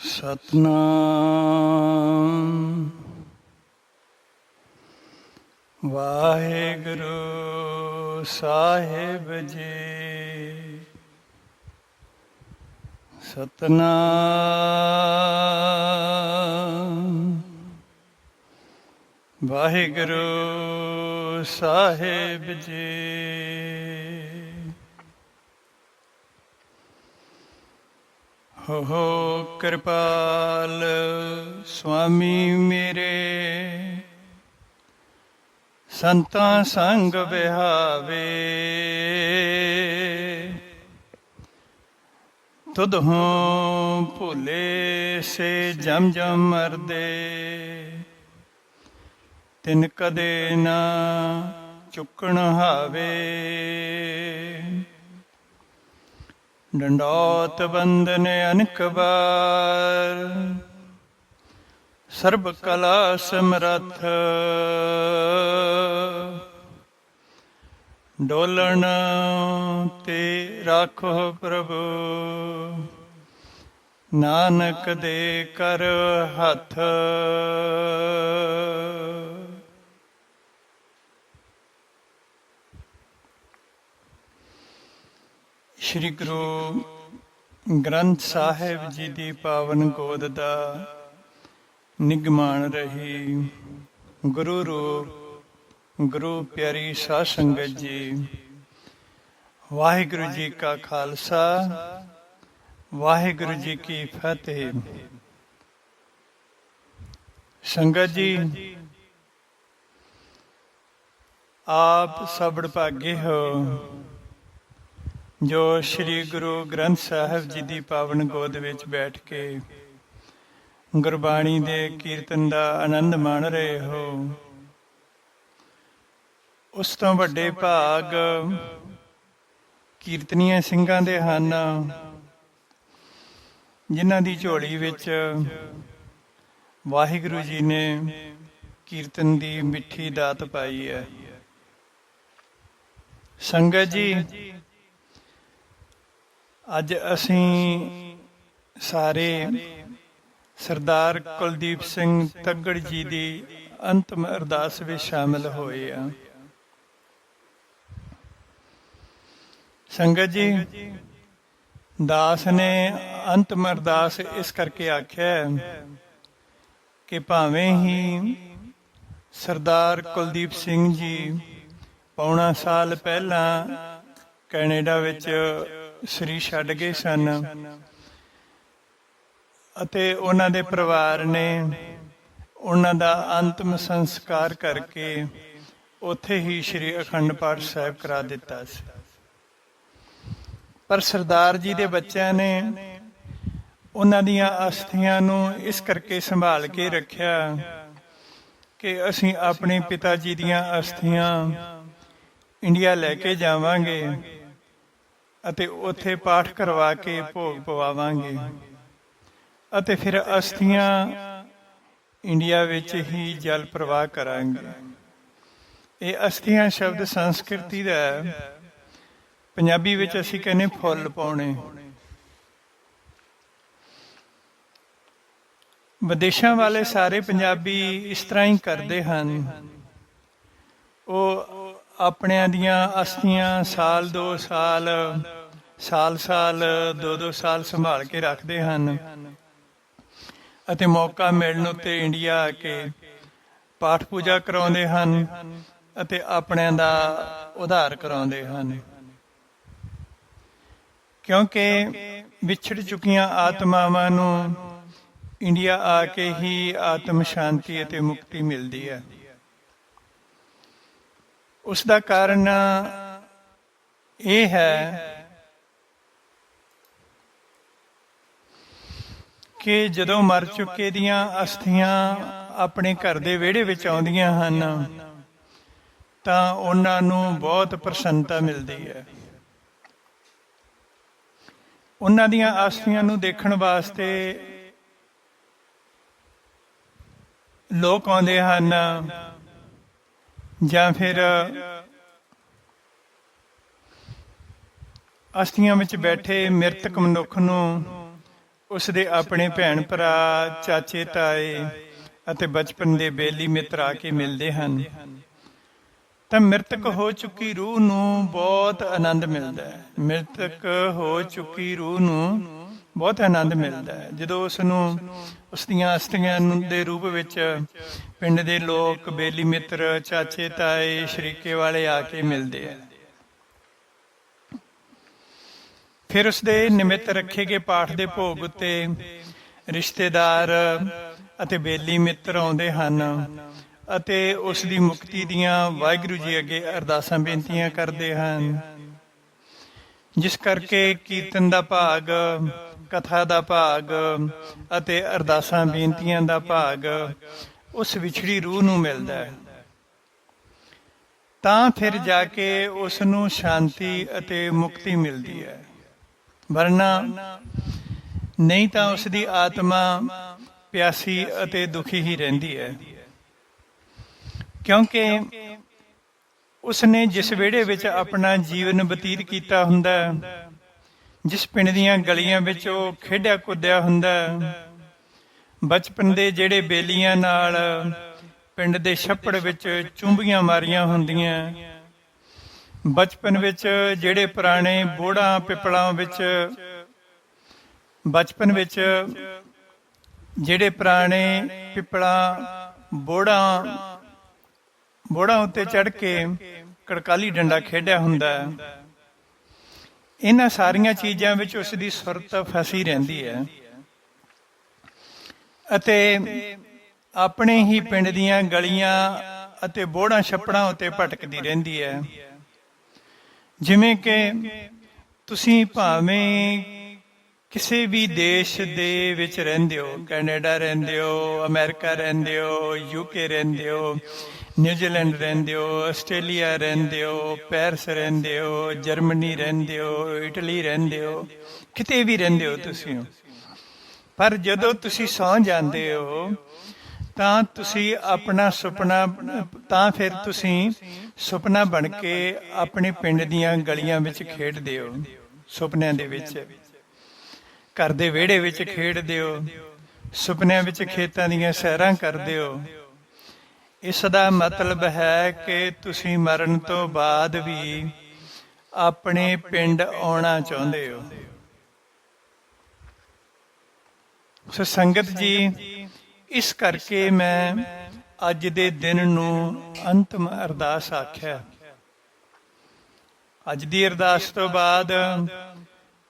ਸਤਨਾਮ ਵਾਹਿਗੁਰੂ ਸਾਹਿਬ ਜੀ। ਸਤਨਾਮ ਵਾਹਿਗੁਰੂ ਸਾਹਿਬ ਜੀ। ਹੋ ਕਿਰਪਾਲ ਸੁਆਮੀ ਮੇਰੇ, ਸੰਤਾਂ ਸੰਗ ਵਿਹਾਵੇ। ਤੁਧੋਂ ਭੁੱਲੇ ਸੇ ਜਮ ਜਮ ਮਰਦੇ, ਤਿਨ ਕਦੇ ਨਾ ਚੁੱਕਣ ਹਾਵੇ। ਡੰਡੌਤ ਬੰਦਨ ਅਨਕ ਬਾਰ, ਸਰਬ ਕਲਾ ਸਮਰੱਥ। ਡੋਲਣ ਤੇ ਰਾਖੋ ਪ੍ਰਭੂ, ਨਾਨਕ ਦੇ ਕਰ ਹੱਥ। ਸ਼੍ਰੀ ਗੁਰੂ ਗ੍ਰੰਥ ਸਾਹਿਬ ਜੀ ਦੀ ਪਾਵਨ ਗੋਦ ਦਾ ਨਿਗਮਾਨ ਰਹੀ ਗੁਰੂ ਰੂਪ ਗੁਰੂ ਪਿਆਰੀ ਸਾਧ ਸੰਗਤ ਜੀ। ਵਾਹਿਗੁਰੂ ਜੀ ਕਾ ਖਾਲਸਾ, ਵਾਹਿਗੁਰੂ ਜੀ ਕੀ ਫਤਿਹ। ਸੰਗਤ ਜੀ, ਆਪ ਸਭ ਭਾਗੇ ਹੋ ਜੋ ਸ਼੍ਰੀ ਗੁਰੂ ਗ੍ਰੰਥ ਸਾਹਿਬ ਜੀ ਦੀ ਪਾਵਨ ਗੋਦ ਵਿੱਚ ਬੈਠ ਕੇ ਗੁਰਬਾਣੀ ਦੇ ਕੀਰਤਨ ਦਾ ਆਨੰਦ ਮਾਣ ਰਹੇ ਹੋ। ਉਸ ਤੋਂ ਵੱਡੇ ਭਾਗ ਕੀਰਤਨੀਏ ਸਿੰਘਾਂ ਦੇ ਹਨ, ਜਿਨ੍ਹਾਂ ਦੀ ਝੋਲੀ ਵਿੱਚ ਵਾਹਿਗੁਰੂ ਜੀ ਨੇ ਕੀਰਤਨ ਦੀ ਮਿੱਠੀ ਦਾਤ ਪਾਈ ਹੈ। ਸੰਗਤ ਜੀ, ਅੱਜ ਅਸੀਂ ਸਾਰੇ ਸਰਦਾਰ ਕੁਲਦੀਪ ਸਿੰਘ ਤੱਗੜ ਜੀ ਦੀ ਅੰਤਮ ਅਰਦਾਸ ਵਿੱਚ ਸ਼ਾਮਿਲ ਹੋਏ ਆ। ਸੰਗਤ ਜੀ, ਦਾਸ ਨੇ ਅੰਤਮ ਅਰਦਾਸ ਇਸ ਕਰਕੇ ਆਖਿਆ ਕਿ ਭਾਵੇਂ ਹੀ ਸਰਦਾਰ ਕੁਲਦੀਪ ਸਿੰਘ ਜੀ ਪੌਣਾ ਸਾਲ ਪਹਿਲਾਂ ਕੈਨੇਡਾ ਵਿੱਚ ਸਰੀਰ ਛੱਡ ਗਏ ਸਨ ਅਤੇ ਉਹਨਾਂ ਦੇ ਪਰਿਵਾਰ ਨੇ ਉਹਨਾਂ ਦਾ ਅੰਤਮ ਸੰਸਕਾਰ ਕਰਕੇ ਉੱਥੇ ਹੀ ਸ੍ਰੀ ਅਖੰਡ ਪਾਠ ਸਾਹਿਬ ਕਰਾ ਦਿੱਤਾ ਸੀ। ਪਰ ਸਰਦਾਰ ਜੀ ਦੇ ਬੱਚਿਆਂ ਨੇ ਉਹਨਾਂ ਦੀਆਂ ਅਸਥੀਆਂ ਨੂੰ ਇਸ ਕਰਕੇ ਸੰਭਾਲ ਕੇ ਰੱਖਿਆ ਕਿ ਅਸੀਂ ਆਪਣੇ ਪਿਤਾ ਜੀ ਦੀਆਂ ਅਸਥੀਆਂ ਇੰਡੀਆ ਲੈ ਕੇ ਜਾਵਾਂਗੇ ਅਤੇ ਉੱਥੇ ਪਾਠ ਕਰਵਾ ਕੇ ਭੋਗ ਪਵਾਵਾਂਗੇ ਅਤੇ ਫਿਰ ਅਸਥੀਆਂ ਇੰਡੀਆ ਵਿੱਚ ਹੀ ਜਲ ਪ੍ਰਵਾਹ ਕਰਾਂਗੇ। ਇਹ ਅਸਥੀਆਂ ਸ਼ਬਦ ਸੰਸਕ੍ਰਿਤੀ ਦਾ ਹੈ। ਪੰਜਾਬੀ ਵਿੱਚ ਅਸੀਂ ਕਹਿੰਦੇ ਫੁੱਲ ਪਾਉਣੇ। ਵਿਦੇਸ਼ਾਂ ਵਾਲੇ ਸਾਰੇ ਪੰਜਾਬੀ ਇਸ ਤਰ੍ਹਾਂ ਹੀ ਕਰਦੇ ਹਨ। ਉਹ ਆਪਣਿਆਂ ਦੀਆਂ ਅਸਥੀਆਂ ਸਾਲ 2 ਸਾਲ, ਸਾਲ 2 ਸਾਲ ਸੰਭਾਲ ਕੇ ਰੱਖਦੇ ਹਨ ਅਤੇ ਮੌਕਾ ਮਿਲਣ ਉੱਤੇ ਇੰਡੀਆ ਆ ਕੇ ਪਾਠ ਪੂਜਾ ਕਰਾਉਂਦੇ ਹਨ ਅਤੇ ਆਪਣਿਆਂ ਦਾ ਉਧਾਰ ਕਰਾਉਂਦੇ ਹਨ, ਕਿਉਂਕਿ ਵਿਛੜ ਚੁੱਕੀਆਂ ਆਤਮਾਵਾਂ ਨੂੰ ਇੰਡੀਆ ਆ ਕੇ ਹੀ ਆਤਮ ਸ਼ਾਂਤੀ ਅਤੇ ਮੁਕਤੀ ਮਿਲਦੀ ਹੈ। ਉਸ ਦਾ ਕਾਰਨ ਇਹ ਹੈ ਕਿ ਜਦੋਂ ਮਰ ਚੁੱਕੇ ਦੀਆਂ ਅਸਥੀਆਂ ਆਪਣੇ ਘਰ ਦੇ ਵਿਹੜੇ ਵਿੱਚ ਆਉਂਦੀਆਂ ਹਨ ਤਾਂ ਉਹਨਾਂ ਨੂੰ ਬਹੁਤ ਪ੍ਰਸੰਨਤਾ ਮਿਲਦੀ ਹੈ। ਉਹਨਾਂ ਦੀਆਂ ਅਸਥੀਆਂ ਨੂੰ ਦੇਖਣ ਵਾਸਤੇ ਲੋਕ ਆਉਂਦੇ ਹਨ ਜਾਂ ਫਿਰ ਅਸਥੀਆਂ ਵਿੱਚ ਬੈਠੇ ਮ੍ਰਿਤਕ ਮਨੁੱਖ ਨੂੰ ਉਸਦੇ ਆਪਣੇ ਭੈਣ ਭਰਾ, ਚਾਚੇ ਤਾਏ ਅਤੇ ਬਚਪਨ ਦੇ ਬੇਲੀ ਮਿੱਤਰ ਆ ਕੇ ਮਿਲਦੇ ਹਨ ਤਾਂ ਮ੍ਰਿਤਕ ਹੋ ਚੁੱਕੀ ਰੂਹ ਨੂੰ ਬਹੁਤ ਆਨੰਦ ਮਿਲਦਾ ਹੈ। ਮ੍ਰਿਤਕ ਹੋ ਚੁੱਕੀ ਰੂਹ ਨੂੰ ਬਹੁਤ ਆਨੰਦ ਮਿਲਦਾ ਹੈ ਜਦੋਂ ਉਸ ਨੂੰ ਉਸ ਦੀਆਂ ਅਸਥੀਆਂ ਦੇ ਰੂਪ ਵਿੱਚ ਪਿੰਡ ਦੇ ਲੋਕ, ਬੇਲੀ ਮਿੱਤਰ, ਚਾਚੇ ਤਾਏ, ਸ਼ਰੀਕੇ ਵਾਲੇ ਆ ਕੇ ਮਿਲਦੇ ਆ। ਫਿਰ ਉਸਦੇ ਨਿਮਿਤ ਰੱਖੇ ਗਏ ਪਾਠ ਦੇ ਭੋਗ ਉੱਤੇ ਰਿਸ਼ਤੇਦਾਰ ਅਤੇ ਬੇਲੀ ਮਿੱਤਰ ਆਉਂਦੇ ਹਨ ਅਤੇ ਉਸ ਦੀ ਮੁਕਤੀ ਦੀਆਂ ਵਾਹਿਗੁਰੂ ਜੀ ਅੱਗੇ ਅਰਦਾਸਾਂ ਬੇਨਤੀਆਂ ਕਰਦੇ ਹਨ, ਜਿਸ ਕਰਕੇ ਕੀਰਤਨ ਦਾ ਭਾਗ, ਕਥਾ ਦਾ ਭਾਗ ਅਤੇ ਅਰਦਾਸਾਂ ਬੇਨਤੀਆਂ ਦਾ ਭਾਗ ਉਸ ਵਿਛੜੀ ਰੂਹ ਨੂੰ ਮਿਲਦਾ ਹੈ। ਤਾਂ ਫਿਰ ਜਾ ਕੇ ਉਸ ਨੂੰ ਸ਼ਾਂਤੀ ਅਤੇ ਮੁਕਤੀ ਮਿਲਦੀ ਹੈ, ਵਰਨਾ ਨਹੀਂ ਤਾਂ ਉਸ ਦੀ ਆਤਮਾ ਪਿਆਸੀ ਅਤੇ ਦੁਖੀ ਹੀ ਰਹਿੰਦੀ ਹੈ। ਕਿਉਂਕਿ ਉਸਨੇ ਜਿਸ ਵਿਹੜੇ ਵਿੱਚ ਆਪਣਾ ਜੀਵਨ ਬਤੀਤ ਕੀਤਾ ਹੁੰਦਾ, ਜਿਸ ਪਿੰਡ ਦੀਆਂ ਗਲੀਆਂ ਵਿੱਚ ਉਹ ਖੇਡਿਆ ਕੁੱਦਿਆ ਹੁੰਦਾ, ਬਚਪਨ ਦੇ ਜਿਹੜੇ ਬੇਲੀਆਂ ਨਾਲ ਪਿੰਡ ਦੇ ਛੱਪੜ ਵਿੱਚ ਚੁੰਬੀਆਂ ਮਾਰੀਆਂ ਹੁੰਦੀਆਂ, ਬਚਪਨ ਵਿੱਚ ਜਿਹੜੇ ਪੁਰਾਣੇ ਬੋੜਾਂ ਪਿੱਪਲਾਂ ਵਿੱਚ, ਬਚਪਨ ਵਿੱਚ ਜਿਹੜੇ ਪੁਰਾਣੇ ਪਿੱਪਲਾਂ ਬੋੜਾਂ ਉੱਤੇ ਚੜ੍ਹ ਕੇ ਕੜਕਾਲੀ ਡੰਡਾ ਖੇਡਿਆ ਹੁੰਦਾ, ਇਹਨਾਂ ਸਾਰੀਆਂ ਚੀਜ਼ਾਂ ਵਿੱਚ ਉਸ ਦੀ ਸੁਰਤ ਫਸੀ ਰਹਿੰਦੀ ਹੈ ਅਤੇ ਆਪਣੇ ਹੀ ਪਿੰਡ ਦੀਆਂ ਗਲੀਆਂ ਅਤੇ ਬੋੜਾਂ ਛੱਪੜਾਂ ਉੱਤੇ ਭਟਕਦੀ ਰਹਿੰਦੀ ਹੈ। ਜਿਵੇਂ ਕਿ ਤੁਸੀਂ ਭਾਵੇਂ ਕਿਸੇ ਵੀ ਦੇਸ਼ ਦੇ ਵਿੱਚ ਰਹਿੰਦੇ ਹੋ, ਕੈਨੇਡਾ ਰਹਿੰਦੇ ਹੋ, ਅਮਰੀਕਾ ਰਹਿੰਦੇ ਹੋ, UK ਰਹਿੰਦੇ ਹੋ, ਨਿਊਜ਼ੀਲੈਂਡ ਰਹਿੰਦੇ ਹੋ, ਆਸਟ੍ਰੇਲੀਆ ਰਹਿੰਦੇ ਹੋ, ਪੈਰਿਸ ਰਹਿੰਦੇ ਹੋ, ਜਰਮਨੀ ਰਹਿੰਦੇ ਹੋ, ਇਟਲੀ ਰਹਿੰਦੇ ਹੋ, ਕਿਤੇ ਵੀ ਰਹਿੰਦੇ ਹੋ ਤੁਸੀਂ, ਪਰ ਜਦੋਂ ਤੁਸੀਂ ਸੌਂ ਜਾਂਦੇ ਹੋ ਤਾਂ ਤੁਸੀਂ ਆਪਣਾ ਸੁਪਨਾ, ਤਾਂ ਫਿਰ ਤੁਸੀਂ ਸੁਪਨਾ ਬਣ ਕੇ ਆਪਣੇ ਪਿੰਡ ਦੀਆਂ ਗਲੀਆਂ ਵਿੱਚ ਖੇਡਦੇ ਹੋ, ਸੁਪਨਿਆਂ ਦੇ ਵਿੱਚ ਘਰ ਦੇ ਵਿਹੜੇ ਵਿੱਚ ਖੇਡਦੇ ਹੋ, ਸੁਪਨਿਆਂ ਵਿੱਚ ਖੇਤਾਂ ਦੀਆਂ ਸੈਰਾਂ ਕਰਦੇ ਹੋ। ਇਸ ਦਾ ਮਤਲਬ ਹੈ ਕਿ ਤੁਸੀਂ ਮਰਨ ਤੋਂ ਬਾਅਦ ਵੀ ਆਪਣੇ ਪਿੰਡ ਆਉਣਾ ਚਾਹੁੰਦੇ ਹੋ। ਸੋ ਸੰਗਤ ਜੀ, ਇਸ ਕਰਕੇ ਮੈਂ ਅੱਜ ਦੇ ਦਿਨ ਨੂੰ ਅੰਤਮ ਅਰਦਾਸ ਆਖਿਆ। ਅੱਜ ਦੀ ਅਰਦਾਸ ਤੋਂ ਬਾਅਦ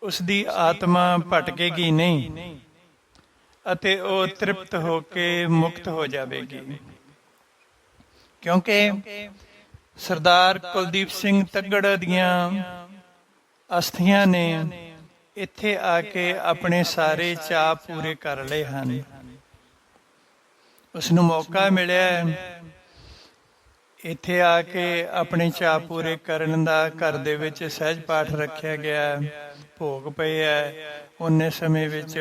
ਉਸ ਦੀ ਆਤਮਾ ਭਟਕੇਗੀ ਨਹੀਂ ਅਤੇ ਉਹ ਤ੍ਰਿਪਤ ਹੋ ਕੇ ਮੁਕਤ ਹੋ ਜਾਵੇਗੀ, ਕਿਉਂਕਿ ਸਰਦਾਰ ਕੁਲਦੀਪ ਸਿੰਘ ਤੱਗੜ ਦੀਆਂ ਅਸਥੀਆਂ ਨੇ ਇੱਥੇ ਆ ਕੇ ਆਪਣੇ ਸਾਰੇ ਚਾਅ ਪੂਰੇ ਕਰ ਲਏ ਹਨ। ਉਸ ਨੂੰ ਮੌਕਾ ਮਿਲਿਆ ਇੱਥੇ ਆ ਕੇ ਆਪਣੇ ਚਾਅ ਪੂਰੇ ਕਰਨ ਦਾ। ਘਰ ਦੇ ਵਿੱਚ ਸਹਿਜ ਪਾਠ ਰੱਖਿਆ ਗਿਆ, ਭੋਗ ਪਏ ਹੈ। ਉਹਨੇ ਸਮੇਂ ਵਿੱਚ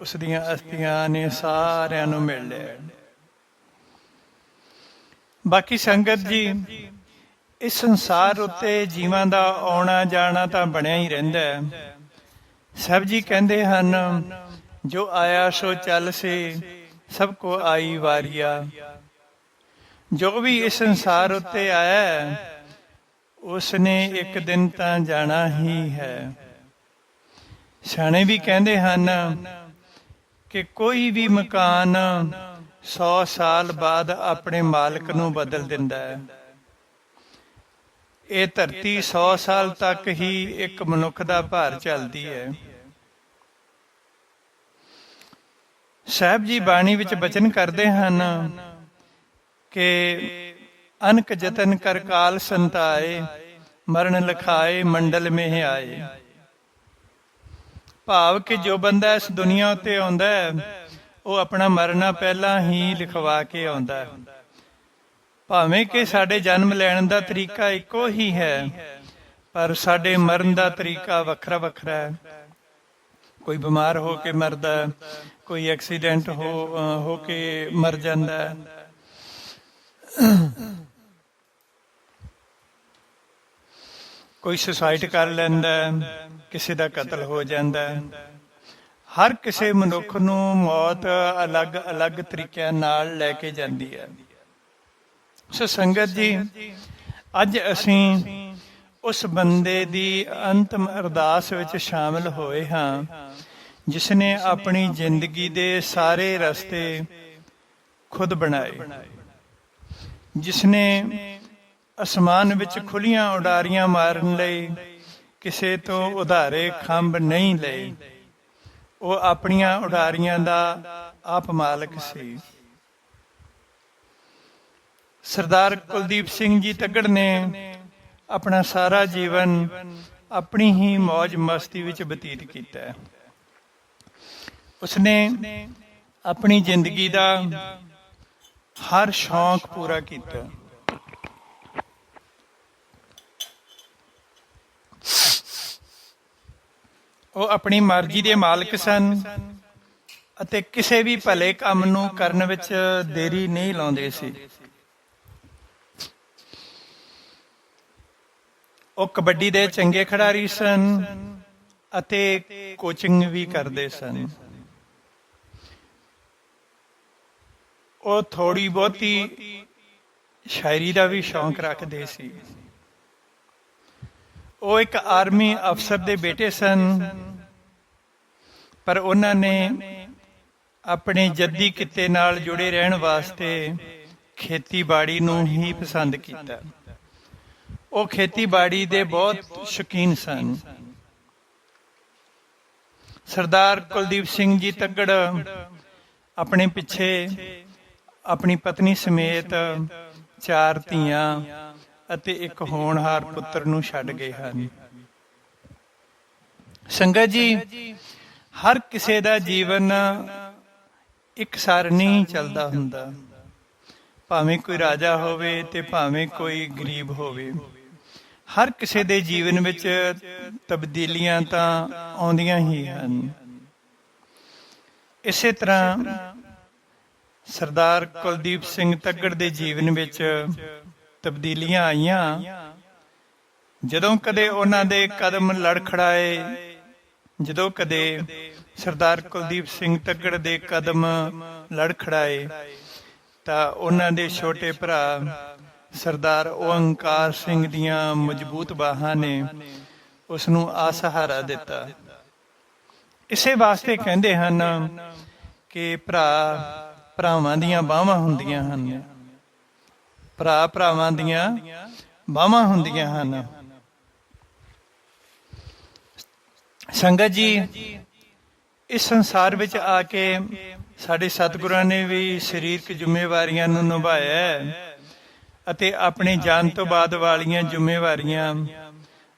ਉਸ ਦੀਆਂ ਅਸਥੀਆਂ ਨੇ ਸਾਰਿਆਂ ਨੂੰ ਮਿਲ ਲਿਆ। ਬਾਕੀ ਸੰਗਤ ਜੀ, ਇਸ ਸੰਸਾਰ ਉੱਤੇ ਜੀਵਾਂ ਦਾ ਆਉਣਾ ਜਾਣਾ ਤਾਂ ਬਣਿਆ ਹੀ ਰਹਿੰਦਾ ਹੈ। ਸਭ ਜੀ ਕਹਿੰਦੇ ਹਨ, ਜੋ ਆਇਆ ਸੋ ਚੱਲ ਸੇ, ਸਭ ਕੋ ਆਈ ਵਾਰੀਆ। ਜੋ ਵੀ ਇਸ ਸੰਸਾਰ ਉੱਤੇ ਆਇਆ ਉਸਨੇ ਇੱਕ ਦਿਨ ਤਾਂ ਜਾਣਾ ਹੀ ਹੈ। ਸਿਆਣੇ ਵੀ ਕਹਿੰਦੇ ਹਨ ਕਿ ਕੋਈ ਵੀ ਮਕਾਨ 100 ਸਾਲ ਬਾਅਦ ਆਪਣੇ ਮਾਲਕ ਨੂੰ ਬਦਲ ਦਿੰਦਾ ਹੈ। ਇਹ ਧਰਤੀ 100 ਸਾਲ ਤੱਕ ਹੀ ਇੱਕ ਮਨੁੱਖ ਦਾ ਭਾਰ ਝੱਲਦੀ ਹੈ। ਸਾਹਿਬ ਜੀ ਬਾਣੀ ਵਿੱਚ ਬਚਨ ਕਰਦੇ ਹਨ ਕਿ ਅਨਕ ਜਤਨ ਕਰ ਕਾਲ ਸੰਤਾਏ, ਮਰਨ ਲਿਖਾਏ ਮੰਡਲ ਮਹਿ ਆਏ। ਭਾਵ ਕਿ ਜੋ ਬੰਦਾ ਇਸ ਦੁਨੀਆ ਉੱਤੇ ਆਉਂਦਾ ਹੈ ਉਹ ਆਪਣਾ ਮਰਨਾ ਪਹਿਲਾਂ ਹੀ ਲਿਖਵਾ ਕੇ ਆਉਂਦਾ ਹੈ। ਭਾਵੇਂ ਕਿ ਸਾਡੇ ਜਨਮ ਲੈਣ ਦਾ ਤਰੀਕਾ ਇੱਕੋ ਹੀ ਹੈ, ਪਰ ਸਾਡੇ ਮਰਨ ਦਾ ਤਰੀਕਾ ਵੱਖਰਾ ਵੱਖਰਾ ਹੈ। ਕੋਈ ਬਿਮਾਰ ਹੋ ਕੇ ਮਰਦਾ, ਕੋਈ ਐਕਸੀਡੈਂਟ ਹੋ ਕੇ ਮਰ ਜਾਂਦਾ ਹੈ, ਕੋਈ ਸੁਸਾਈਡ ਕਰ ਲੈਂਦਾ, ਕਿਸੇ ਦਾ ਕਤਲ ਹੋ ਜਾਂਦਾ। ਹਰ ਕਿਸੇ ਮਨੁੱਖ ਨੂੰ ਮੌਤ ਅਲੱਗ-ਅਲੱਗ ਤਰੀਕਿਆਂ ਨਾਲ ਲੈ ਕੇ ਜਾਂਦੀ ਹੈ। ਸੋ ਸੰਗਤ ਜੀ, ਅੱਜ ਅਸੀਂ ਉਸ ਬੰਦੇ ਦੀ ਅੰਤਮ ਅਰਦਾਸ ਵਿੱਚ ਸ਼ਾਮਿਲ ਹੋਏ ਹਾਂ ਜਿਸ ਨੇ ਆਪਣੀ ਜ਼ਿੰਦਗੀ ਦੇ ਸਾਰੇ ਰਸਤੇ ਖੁਦ ਬਣਾਏ, ਜਿਸ ਨੇ ਅਸਮਾਨ ਵਿੱਚ ਖੁੱਲੀਆਂ ਉਡਾਰੀਆਂ ਮਾਰਨ ਲਈ ਕਿਸੇ ਤੋਂ ਉਧਾਰੇ ਖੰਭ ਨਹੀਂ ਲਏ। ਉਹ ਆਪਣੀਆਂ ਉਡਾਰੀਆਂ ਦਾ ਆਪ ਮਾਲਕ ਸੀ। ਸਰਦਾਰ ਕੁਲਦੀਪ ਸਿੰਘ ਜੀ ਤੱਗੜ ਨੇ ਆਪਣਾ ਸਾਰਾ ਜੀਵਨ ਆਪਣੀ ਹੀ ਮौज ਮਸਤੀ ਵਿੱਚ ਬਤੀਤ ਕੀਤਾ। ਉਸਨੇ ਆਪਣੀ ਜ਼ਿੰਦਗੀ ਦਾ ਹਰ ਸ਼ੌਂਕ ਪੂਰਾ ਕੀਤਾ। ਉਹ ਆਪਣੀ ਮਰਜ਼ੀ ਦੇ ਮਾਲਕ ਸਨ ਅਤੇ ਕਿਸੇ ਵੀ ਭਲੇ ਕੰਮ ਨੂੰ ਕਰਨ ਵਿੱਚ ਦੇਰੀ ਨਹੀਂ ਲਾਉਂਦੇ ਸੀ। ਉਹ ਕਬੱਡੀ ਦੇ ਚੰਗੇ ਖਿਡਾਰੀ ਸਨ ਅਤੇ ਕੋਚਿੰਗ ਵੀ ਕਰਦੇ ਸਨ। ਉਹ ਥੋੜੀ ਬਹੁਤੀ ਸ਼ਾਇਰੀ ਦਾ ਵੀ ਸ਼ੌਂਕ ਰੱਖਦੇ ਸੀ। ਉਹ ਇੱਕ ਆਰਮੀ ਅਫਸਰ ਦੇ ਬੇਟੇ ਸਨ, ਪਰ ਉਹਨਾਂ ਨੇ ਆਪਣੇ ਜੱਦੀ ਕਿੱਤੇ ਨਾਲ ਜੁੜੇ ਰਹਿਣ ਵਾਸਤੇ ਖੇਤੀਬਾੜੀ ਨੂੰ ਹੀ ਪਸੰਦ ਕੀਤਾ। ਉਹ ਖੇਤੀਬਾੜੀ ਦੇ ਬਹੁਤ ਸ਼ੌਕੀਨ ਸਨ। ਸਰਦਾਰ ਕੁਲਦੀਪ ਸਿੰਘ ਜੀ ਤੱਗੜ ਆਪਣੇ ਪਿੱਛੇ ਆਪਣੀ ਪਤਨੀ ਸਮੇਤ 4 ਧੀਆਂ ਅਤੇ ਇੱਕ ਹੋਣਹਾਰ ਪੁੱਤਰ ਨੂੰ ਛੱਡ ਗਏ ਹਨ। ਸੰਗਤ ਜੀ, ਹਰ ਕਿਸੇ ਦਾ ਜੀਵਨ ਇਕਸਾਰ ਨਹੀਂ ਚੱਲਦਾ ਹੁੰਦਾ, ਭਾਵੇਂ ਕੋਈ ਰਾਜਾ ਹੋਵੇ ਤੇ ਭਾਵੇਂ ਕੋਈ ਗਰੀਬ ਹੋਵੇ। ਹਰ ਕਿਸੇ ਦੇ ਜੀਵਨ ਵਿੱਚ ਤਬਦੀਲੀਆਂ ਤਾਂ ਆਉਂਦੀਆਂ ਹੀ ਹਨ। ਇਸੇ ਤਰ੍ਹਾਂ ਸਰਦਾਰ ਕੁਲਦੀਪ ਸਿੰਘ ਤੱਗੜ ਦੇ ਜੀਵਨ ਵਿੱਚ ਤਬਦੀਲੀਆਂ ਆਈਆਂ ਜਦੋਂ ਕਦੇ ਉਹਨਾਂ ਦੇ ਕਦਮ ਲੜਖੜਾਏ, ਜਦੋਂ ਕਦੇ ਸਰਦਾਰ ਕੁਲਦੀਪ ਸਿੰਘ ਤੱਗੜ ਦੇ ਕਦਮ ਲੜਖੜਾਏ ਤਾਂ ਉਹਨਾਂ ਦੇ ਛੋਟੇ ਭਰਾ ਸਰਦਾਰ ਓਅੰਕਾਰ ਸਿੰਘ ਦੀਆਂ ਮਜ਼ਬੂਤ ਬਾਹਾਂ ਨੇ ਉਸ ਨੂੰ ਆਸਹਾਰਾ ਦਿੱਤਾ। ਇਸੇ ਵਾਸਤੇ ਕਹਿੰਦੇ ਹਨ ਕਿ ਭਰਾਵਾਂ ਦੀਆਂ ਬਾਹਾਂ ਹੁੰਦੀਆਂ ਹਨ, ਭਰਾ ਭਰਾਵਾਂ ਦੀਆਂ ਬਾਹਾਂ ਹੁੰਦੀਆਂ ਹਨ। ਸੰਗਤ ਜੀ, ਇਸ ਸੰਸਾਰ ਵਿੱਚ ਆ ਕੇ ਸਾਡੇ ਸਤਿਗੁਰਾਂ ਨੇ ਵੀ ਸਰੀਰਕ ਜ਼ਿੰਮੇਵਾਰੀਆਂ ਨੂੰ ਨਿਭਾਇਆ ਅਤੇ ਆਪਣੇ ਜਾਨ ਤੋਂ ਬਾਅਦ ਵਾਲੀਆਂ ਜ਼ਿੰਮੇਵਾਰੀਆਂ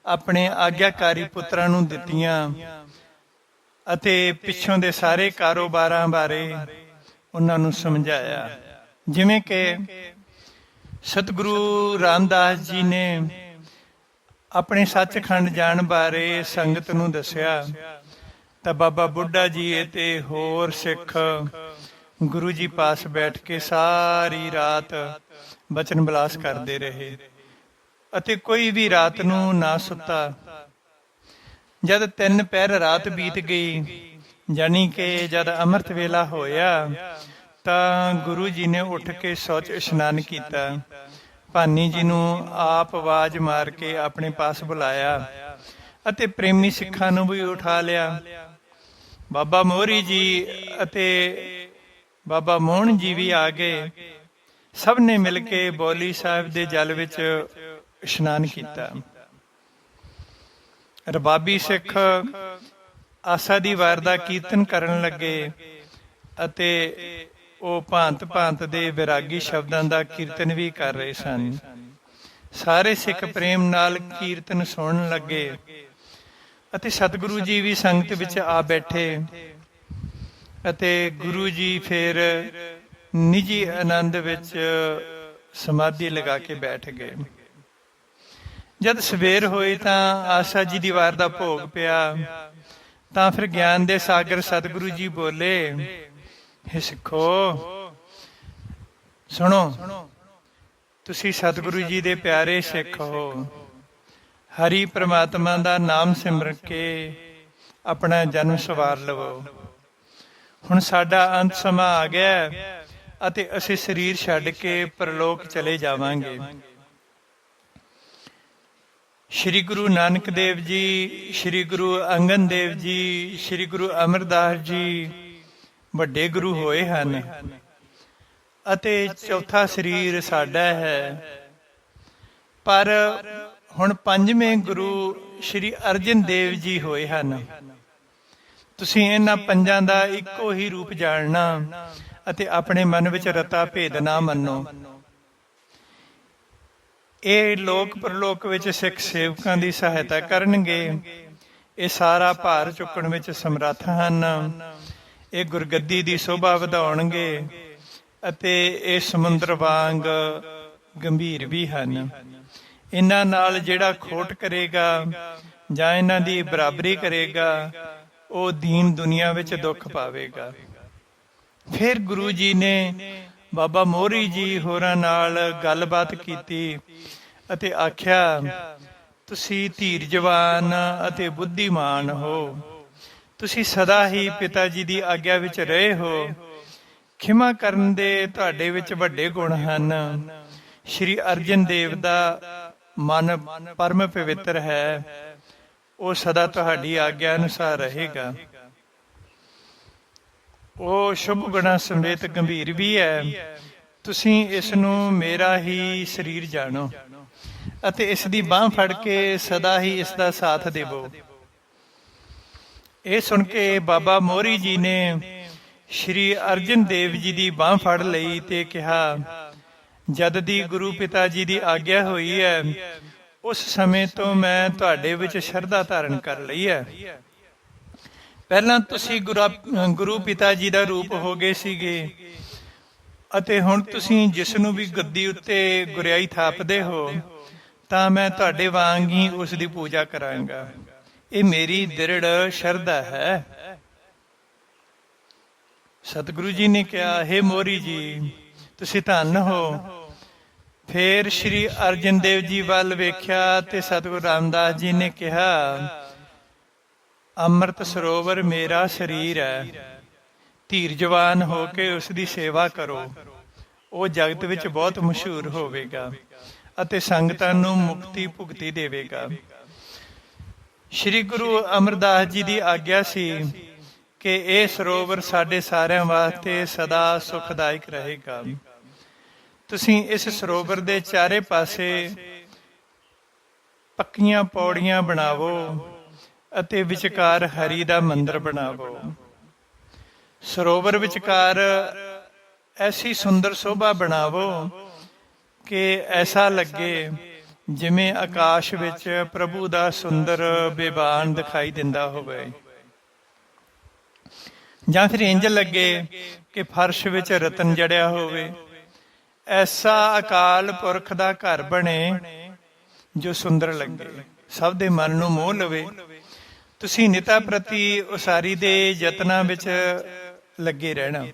ਆਪਣੇ ਆਗਿਆਕਾਰੀ ਪੁੱਤਰਾਂ ਨੂੰ ਦਿੱਤੀਆਂ ਅਤੇ ਪਿੱਛੋਂ ਦੇ ਸਾਰੇ ਕਾਰੋਬਾਰਾਂ ਬਾਰੇ ਉਹਨਾਂ ਨੂੰ ਸਮਝਾਇਆ। ਜਿਵੇਂ ਕਿ ਸਤਿਗੁਰੂ ਰਾਮਦਾਸ ਜੀ ਨੇ ਆਪਣੇ ਸੱਚਖੰਡ ਜਾਣ ਬਾਰੇ ਸੰਗਤ ਨੂੰ ਦੱਸਿਆ ਤਾਂ ਬਾਬਾ ਬੁੱਢਾ ਜੀ ਅਤੇ ਹੋਰ ਸਿੱਖ ਗੁਰੂ ਜੀ ਪਾਸ ਬੈਠ ਕੇ ਸਾਰੀ ਰਾਤ ਬਚਨ ਬਿਲਾਸ ਕਰਦੇ ਰਹੇ ਅਤੇ ਕੋਈ ਵੀ ਰਾਤ ਨੂੰ ਨਾ ਸੁੱਤਾ। ਜਦ 3 ਪਹਿਰ ਰਾਤ ਬੀਤ ਗਈ, ਜਾਣੀ ਕਿ ਜਦ ਅੰਮ੍ਰਿਤ ਵੇਲਾ ਹੋਇਆ ਤਾਂ ਗੁਰੂ ਜੀ ਨੇ ਉੱਠ ਕੇ ਸ਼ੌਚ ਇਸ਼ਨਾਨ ਕੀਤਾ। ਭਾਨੀ ਜੀ ਨੂੰ ਆਪ ਆਵਾਜ਼ ਮਾਰ ਕੇ ਆਪਣੇ ਪਾਸ ਬੁਲਾਇਆ ਅਤੇ ਪ੍ਰੇਮੀ ਸਿੱਖਾਂ ਨੂੰ ਵੀ ਉਠਾ ਲਿਆ। ਬਾਬਾ ਮੋਹਰੀ ਜੀ ਅਤੇ ਬਾਬਾ ਮੋਹਨ ਜੀ ਵੀ ਆ ਗਏ। ਸਭ ਨੇ ਮਿਲ ਕੇ ਬੋਲੀ ਸਾਹਿਬ ਦੇ ਜਲ ਵਿੱਚ ਇਸ਼ਨਾਨ ਕੀਤਾ। ਰਬਾਬੀ ਸਿੱਖ ਆਸਾ ਦੀ ਵਾਰ ਦਾ ਕੀਰਤਨ ਕਰਨ ਲੱਗੇ ਅਤੇ ਉਹ ਭਾਂਤ ਦੇ ਵਿਰਾਗੀ ਸ਼ਬਦਾਂ ਦਾ ਕੀਰਤਨ ਵੀ ਕਰ ਰਹੇ ਸਨ। ਸਾਰੇ ਸਿੱਖ ਪ੍ਰੇਮ ਨਾਲ ਕੀਰਤਨ ਸੁਣਨ ਲੱਗੇ ਅਤੇ ਸਤਿਗੁਰੂ ਜੀ ਵੀ ਸੰਗਤ ਵਿੱਚ ਆ ਬੈਠੇ ਅਤੇ ਗੁਰੂ ਜੀ ਫਿਰ ਨਿੱਜੀ ਆਨੰਦ ਵਿੱਚ ਸਮਾਧੀ ਲਗਾ ਕੇ ਬੈਠ ਗਏ। ਜਦ ਸਵੇਰ ਹੋਈ ਤਾਂ ਆਸਾ ਜੀ ਦੀ ਵਾਰ ਦਾ ਭੋਗ ਪਿਆ ਤਾਂ ਫਿਰ ਗਿਆਨ ਦੇ ਸਾਗਰ ਸਤਿਗੁਰੂ ਜੀ ਬੋਲੇ, ਹੇ ਸਿੱਖੋ ਸੁਣੋ, ਤੁਸੀਂ ਸਤਿਗੁਰੂ ਜੀ ਦੇ ਪਿਆਰੇ ਸਿੱਖ ਹੋ। ਹਰੀ ਪ੍ਰਮਾਤਮਾ ਦਾ ਨਾਮ ਸਿਮਰ ਕੇ ਆਪਣਾ ਜਨਮ ਸਵਾਰ ਲਵੋ। ਹੁਣ ਸਾਡਾ ਅੰਤ ਸਮਾਂ ਆ ਗਿਆ ਹੈ ਅਤੇ ਅਸੀਂ ਸਰੀਰ ਛੱਡ ਕੇ ਪਰਲੋਕ ਚਲੇ ਜਾਵਾਂਗੇ। ਸ਼੍ਰੀ ਗੁਰੂ ਨਾਨਕ ਦੇਵ ਜੀ, ਸ਼੍ਰੀ ਗੁਰੂ ਅੰਗਦ ਦੇਵ ਜੀ, ਸ਼੍ਰੀ ਗੁਰੂ ਅਮਰਦਾਸ ਜੀ ਵੱਡੇ ਗੁਰੂ ਹੋਏ ਹਨ ਅਤੇ ਚੌਥਾ ਸਰੀਰ ਸਾਡਾ ਹੈ। ਪਰ ਹੁਣ ਪੰਜਵੇਂ ਗੁਰੂ ਸ਼੍ਰੀ ਅਰਜਨ ਦੇਵ ਜੀ ਹੋਏ ਹਨ। ਤੁਸੀਂ ਇਹਨਾਂ ਪੰਜਾਂ ਦਾ ਇੱਕੋ ਹੀ ਰੂਪ ਜਾਣਨਾ ਅਤੇ ਆਪਣੇ ਮਨ ਵਿੱਚ ਰਤਾ ਭੇਦ ਨਾ ਮੰਨੋ। ਇਹ ਲੋਕ ਪਰਲੋਕ ਵਿੱਚ ਸਿੱਖ ਸੇਵਕਾਂ ਦੀ ਸਹਾਇਤਾ ਕਰਨਗੇ। ਇਹ ਸਾਰਾ ਭਾਰ ਚੁੱਕਣ ਵਿੱਚ ਸਮਰੱਥ ਹਨ। ਇਹ ਗੁਰਗੱਦੀ ਦੀ ਸ਼ੋਭਾ ਵਧਾਉਣਗੇ ਅਤੇ ਇਹ ਸਮੁੰਦਰ ਵਾਂਗ ਗੰਭੀਰ ਵੀ ਹਨ। ਇਹਨਾਂ ਨਾਲ ਜਿਹੜਾ ਖੋਟ ਕਰੇਗਾ ਜਾਂ ਇਹਨਾਂ ਦੀ ਬਰਾਬਰੀ ਕਰੇਗਾ ਉਹ ਦੀਨ ਦੁਨੀਆ ਵਿੱਚ ਦੁੱਖ ਪਾਵੇਗਾ। ਫਿਰ ਗੁਰੂ ਜੀ ਨੇ ਬਾਬਾ ਮੋਹਰੀ ਜੀ ਹੋਰਾਂ ਨਾਲ ਗੱਲਬਾਤ ਕੀਤੀ ਅਤੇ ਆਖਿਆ, ਤੁਸੀਂ ਧੀਰਜਵਾਨ ਅਤੇ ਬੁੱਧੀਮਾਨ ਹੋ। ਤੁਸੀਂ ਸਦਾ ਹੀ ਪਿਤਾ ਜੀ ਦੀ ਆਗਿਆ ਵਿੱਚ ਰਹੇ ਹੋ। ਖਿਮਾ ਕਰਨ ਦੇ ਤੁਹਾਡੇ ਵਿੱਚ ਵੱਡੇ ਗੁਣ ਹਨ। ਸ਼੍ਰੀ ਅਰਜਨ ਦੇਵ ਦਾ ਮਨ ਪਰਮ ਪਵਿੱਤਰ ਹੈ। ਉਹ ਸਦਾ ਤੁਹਾਡੀ ਆਗਿਆ ਅਨੁਸਾਰ ਰਹੇਗਾ। ਉਹ ਸ਼ੁਭ ਗੁਣਾ ਸਮੇਤ ਗੰਭੀਰ ਵੀ ਹੈ। ਤੁਸੀਂ ਇਸ ਨੂੰ ਮੇਰਾ ਹੀ ਸਰੀਰ ਜਾਣੋ ਅਤੇ ਇਸ ਦੀ ਬਾਂਹ ਫੜ ਕੇ ਸਦਾ ਹੀ ਇਸ ਦਾ ਸਾਥ ਦੇਵੋ। ਇਹ ਸੁਣ ਕੇ ਬਾਬਾ ਮੋਹਰੀ ਜੀ ਨੇ ਸ਼੍ਰੀ ਅਰਜਨ ਦੇਵ ਜੀ ਦੀ ਬਾਂਹ ਫੜ ਲਈ ਤੇ ਕਿਹਾ, ਜਦ ਦੀ ਗੁਰੂ ਪਿਤਾ ਜੀ ਦੀ ਆਗਿਆ ਹੋਈ ਹੈ ਉਸ ਸਮੇਂ ਤੋਂ ਮੈਂ ਤੁਹਾਡੇ ਵਿੱਚ ਸ਼ਰਧਾ ਧਾਰਨ ਕਰ ਲਈ ਹੈ। ਪਹਿਲਾਂ ਤੁਸੀਂ ਗੁਰੂ ਪਿਤਾ ਜੀ ਦਾ ਰੂਪ ਹੋ ਗਏ ਸੀਗੇ ਅਤੇ ਹੁਣ ਤੁਸੀਂ ਜਿਸ ਨੂੰ ਵੀ ਗੱਦੀ ਉੱਤੇ ਗੁਰਿਆਈ ਥਾਪਦੇ ਹੋ ਤਾਂ ਮੈਂ ਤੁਹਾਡੇ ਵਾਂਗ ਹੀ ਉਸ ਦੀ ਪੂਜਾ ਕਰਾਂਗਾ। ਇਹ ਮੇਰੀ ਦ੍ਰਿੜ ਸ਼ਰਧਾ ਹੈ। ਸਤਿਗੁਰੂ ਜੀ ਨੇ ਕਿਹਾ, ਹੇ ਮੋਹਰੀ ਜੀ, ਤੁਸੀਂ ਧੰਨ ਹੋ। ਫਿਰ ਸ਼੍ਰੀ ਅਰਜਨ ਦੇਵ ਜੀ ਵੱਲ ਵੇਖਿਆ ਤੇ ਸਤਿਗੁਰੂ ਰਾਮਦਾਸ ਜੀ ਨੇ ਕਿਹਾ, ਅੰਮ੍ਰਿਤ ਸਰੋਵਰ ਮੇਰਾ ਸਰੀਰ ਹੈ। ਧੀਰਜਵਾਨ ਹੋ ਕੇ ਉਸ ਦੀ ਸੇਵਾ ਕਰੋ। ਉਹ ਜਗਤ ਵਿੱਚ ਬਹੁਤ ਮਸ਼ਹੂਰ ਹੋਵੇਗਾ ਅਤੇ ਸੰਗਤਾਂ ਨੂੰ ਮੁਕਤੀ ਭੁਗਤੀ ਦੇਵੇਗਾ। ਸ਼੍ਰੀ ਗੁਰੂ ਅਮਰਦਾਸ ਜੀ ਦੀ ਆਗਿਆ ਸੀ ਕਿ ਇਹ ਸਰੋਵਰ ਸਾਡੇ ਸਾਰਿਆਂ ਵਾਸਤੇ ਸਦਾ ਸੁਖਦਾਇਕ ਰਹੇਗਾ। ਤੁਸੀਂ ਇਸ ਸਰੋਵਰ ਦੇ ਚਾਰੇ ਪਾਸੇ ਪੱਕੀਆਂ ਪੌੜੀਆਂ ਬਣਾਵੋ ਅਤੇ ਵਿਚਕਾਰ ਹਰੀ ਦਾ ਮੰਦਰ ਬਣਾਵੋ। ਸਰੋਵਰ ਵਿਚਕਾਰ ਐਸੀ ਸੁੰਦਰ ਸ਼ੋਭਾ ਬਣਾਵੋ ਕਿ ਐਸਾ ਲੱਗੇ ਜਿਵੇਂ ਆਕਾਸ਼ ਵਿੱਚ ਪ੍ਰਭੂ ਦਾ ਸੁੰਦਰ ਬਿਬਾਨ ਦਿਖਾਈ ਦਿੰਦਾ ਹੋਵੇ, ਜਾਂ ਫਿਰ ਇੰਜ ਲੱਗੇ ਕਿ ਫਰਸ਼ ਵਿੱਚ ਰਤਨ ਜੜਿਆ ਹੋਵੇ। ਐਸਾ ਅਕਾਲ ਪੁਰਖ ਦਾ ਘਰ ਬਣੇ ਜੋ ਸੁੰਦਰ ਲੱਗੇ, ਸਭ ਦੇ ਮਨ ਨੂੰ ਮੋਹ ਲਵੇ। ਤੁਸੀਂ ਨਿਤਾ ਪ੍ਰਤੀ ਉਸਾਰੀ ਦੇ ਯਤਨਾਂ ਵਿੱਚ ਲੱਗੇ ਰਹਿਣਾ।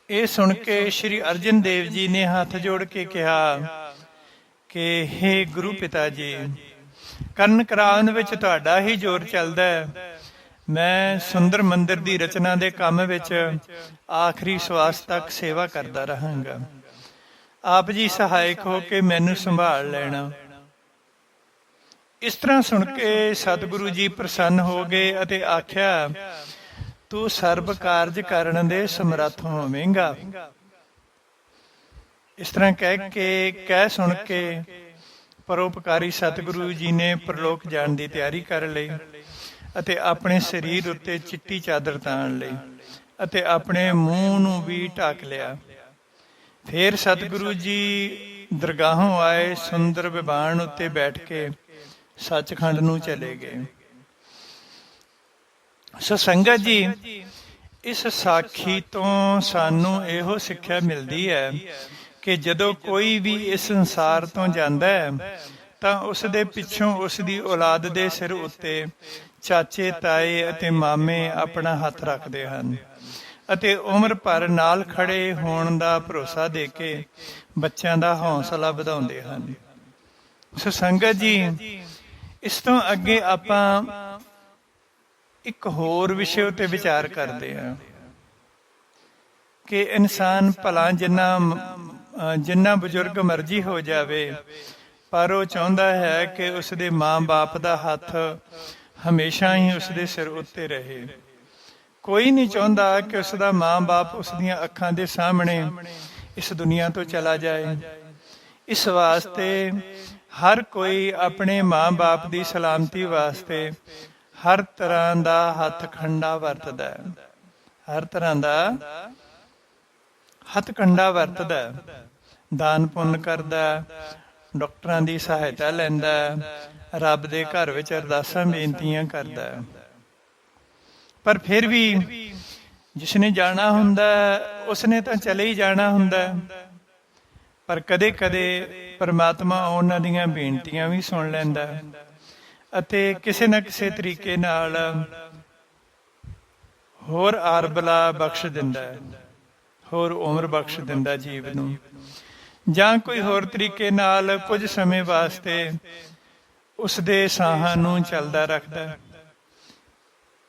ਇਹ ਸੁਣ ਕੇ ਸ਼੍ਰੀ ਅਰਜਨ ਦੇਵ ਜੀ ਨੇ ਹੱਥ ਜੋੜ ਕੇ ਕਿਹਾ ਕਿ ਹੇ ਗੁਰੂ ਪਿਤਾ ਜੀ, ਕਰਨ ਕਰਾਉਣ ਵਿੱਚ ਤੁਹਾਡਾ ਹੀ ਜ਼ੋਰ ਚੱਲਦਾ ਹੈ। ਮੈਂ ਸੁੰਦਰ ਮੰਦਿਰ ਦੀ ਰਚਨਾ ਦੇ ਕੰਮ ਵਿੱਚ ਆਖਰੀ ਸਵਾਸ ਤੱਕ ਸੇਵਾ ਕਰਦਾ ਰਹਾਂਗਾ। ਆਪ ਜੀ ਸਹਾਇਕ ਹੋ ਕੇ ਮੈਨੂੰ ਸੰਭਾਲ ਲੈਣਾ। ਇਸ ਤਰ੍ਹਾਂ ਸੁਣ ਕੇ ਸਤਿਗੁਰੂ ਜੀ ਪ੍ਰਸੰਨ ਹੋ ਗਏ ਅਤੇ ਆਖਿਆ, ਤੂੰ ਸਰਬ ਕਾਰਜ ਕਰਨ ਦੇ ਸਮਰੱਥ ਹੋਵੇਂਗਾ। ਇਸ ਤਰ੍ਹਾਂ ਕਹਿ ਸੁਣ ਕੇ ਪਰਉਪਕਾਰੀ ਸਤਿਗੁਰੂ ਜੀ ਨੇ ਪਰਲੋਕ ਜਾਣ ਦੀ ਤਿਆਰੀ ਕਰ ਲਈ ਅਤੇ ਆਪਣੇ ਸਰੀਰ ਉੱਤੇ ਚਿੱਟੀ ਚਾਦਰ ਤਾਣ ਲਈ ਅਤੇ ਆਪਣੇ ਮੂੰਹ ਨੂੰ ਵੀ ਢੱਕ ਲਿਆ। ਫਿਰ ਸਤਿਗੁਰੂ ਜੀ ਦਰਗਾਹੋਂ ਆਏ, ਸੁੰਦਰ ਬਿਬਾਨ ਉੱਤੇ ਬੈਠ ਕੇ ਸੱਚਖੰਡ ਨੂੰ ਚਲੇ ਗਏ। ਸੋ ਸੰਗਤ ਜੀ, ਇਸ ਸਾਖੀ ਤੋਂ ਸਾਨੂੰ ਇਹੋ ਸਿੱਖਿਆ ਮਿਲਦੀ ਹੈ ਕਿ ਜਦੋਂ ਕੋਈ ਵੀ ਇਸ ਸੰਸਾਰ ਤੋਂ ਜਾਂਦਾ ਹੈ ਤਾਂ ਉਸ ਦੇ ਪਿੱਛੋਂ ਉਸ ਦੀ ਔਲਾਦ ਦੇ ਸਿਰ ਉੱਤੇ ਚਾਚੇ, ਤਾਏ ਅਤੇ ਮਾਮੇ ਆਪਣਾ ਹੱਥ ਰੱਖਦੇ ਹਨ ਅਤੇ ਉਮਰ ਭਰ ਨਾਲ ਖੜੇ ਹੋਣ ਦਾ ਭਰੋਸਾ ਦੇ ਕੇ ਬੱਚਿਆਂ ਦਾ ਹੌਸਲਾ ਵਧਾਉਂਦੇ ਹਨ। ਸੋ ਸੰਗਤ ਜੀ, ਇਸ ਤੋਂ ਅੱਗੇ ਆਪਾਂ ਇੱਕ ਹੋਰ ਵਿਸ਼ੇ ਉੱਤੇ ਵਿਚਾਰ ਕਰਦੇ ਹਾਂ ਕਿ ਇਨਸਾਨ ਭਲਾ ਜਿੰਨਾ ਬਜ਼ੁਰਗ ਮਰਜ਼ੀ ਹੋ ਜਾਵੇ, ਪਰ ਉਹ ਚਾਹੁੰਦਾ ਹੈ ਕਿ ਉਸਦੇ ਮਾਂ-ਬਾਪ ਦਾ ਹੱਥ ਹਮੇਸ਼ਾ ਹੀ ਉਸਦੇ ਸਿਰ ਉੱਤੇ ਰਹੇ। ਕੋਈ ਨਹੀਂ ਚਾਹੁੰਦਾ ਕਿ ਉਸਦਾ ਮਾਂ-ਬਾਪ ਉਸਦੀਆਂ ਅੱਖਾਂ ਦੇ ਸਾਹਮਣੇ ਇਸ ਦੁਨੀਆ ਤੋਂ ਚਲਾ ਜਾਏ। ਇਸ ਵਾਸਤੇ ਹਰ ਕੋਈ ਆਪਣੇ ਮਾਂ-ਬਾਪ ਦੀ ਸਲਾਮਤੀ ਵਾਸਤੇ ਹਰ ਤਰ੍ਹਾਂ ਦਾ ਹੱਥ ਖੰਡਾ ਵਰਤਦਾ ਹੈ, ਹਰ ਤਰ੍ਹਾਂ ਦਾ ਹੱਥ ਕੰਡਾ ਵਰਤਦਾ, ਦਾਨ ਪੁੰਨ ਕਰਦਾ, ਡਾਕਟਰਾਂ ਦੀ ਸਹਾਇਤਾ ਲੈਂਦਾ, ਰੱਬ ਦੇ ਘਰ ਵਿੱਚ ਅਰਦਾਸਾਂ ਬੇਨਤੀਆਂ ਕਰਦਾ। ਪਰ ਫਿਰ ਵੀ ਜਿਸਨੇ ਜਾਣਾ ਹੁੰਦਾ ਉਸਨੇ ਤਾਂ ਚਲੇ ਹੀ ਜਾਣਾ ਹੁੰਦਾ। ਪਰ ਕਦੇ ਕਦੇ ਪਰਮਾਤਮਾ ਉਹਨਾਂ ਦੀਆਂ ਬੇਨਤੀਆਂ ਵੀ ਸੁਣ ਲੈਂਦਾ ਅਤੇ ਕਿਸੇ ਨਾ ਕਿਸੇ ਤਰੀਕੇ ਨਾਲ ਹੋਰ ਆਰਬਲਾ ਬਖਸ਼ ਦਿੰਦਾ, ਹੋਰ ਉਮਰ ਬਖਸ਼ ਦਿੰਦਾ ਜੀਵ ਨੂੰ, ਜਾਂ ਕੋਈ ਹੋਰ ਤਰੀਕੇ ਨਾਲ ਕੁਝ ਸਮੇਂ ਵਾਸਤੇ ਉਸਦੇ ਸਾਹਾਂ ਨੂੰ ਚੱਲਦਾ ਰੱਖਦਾ,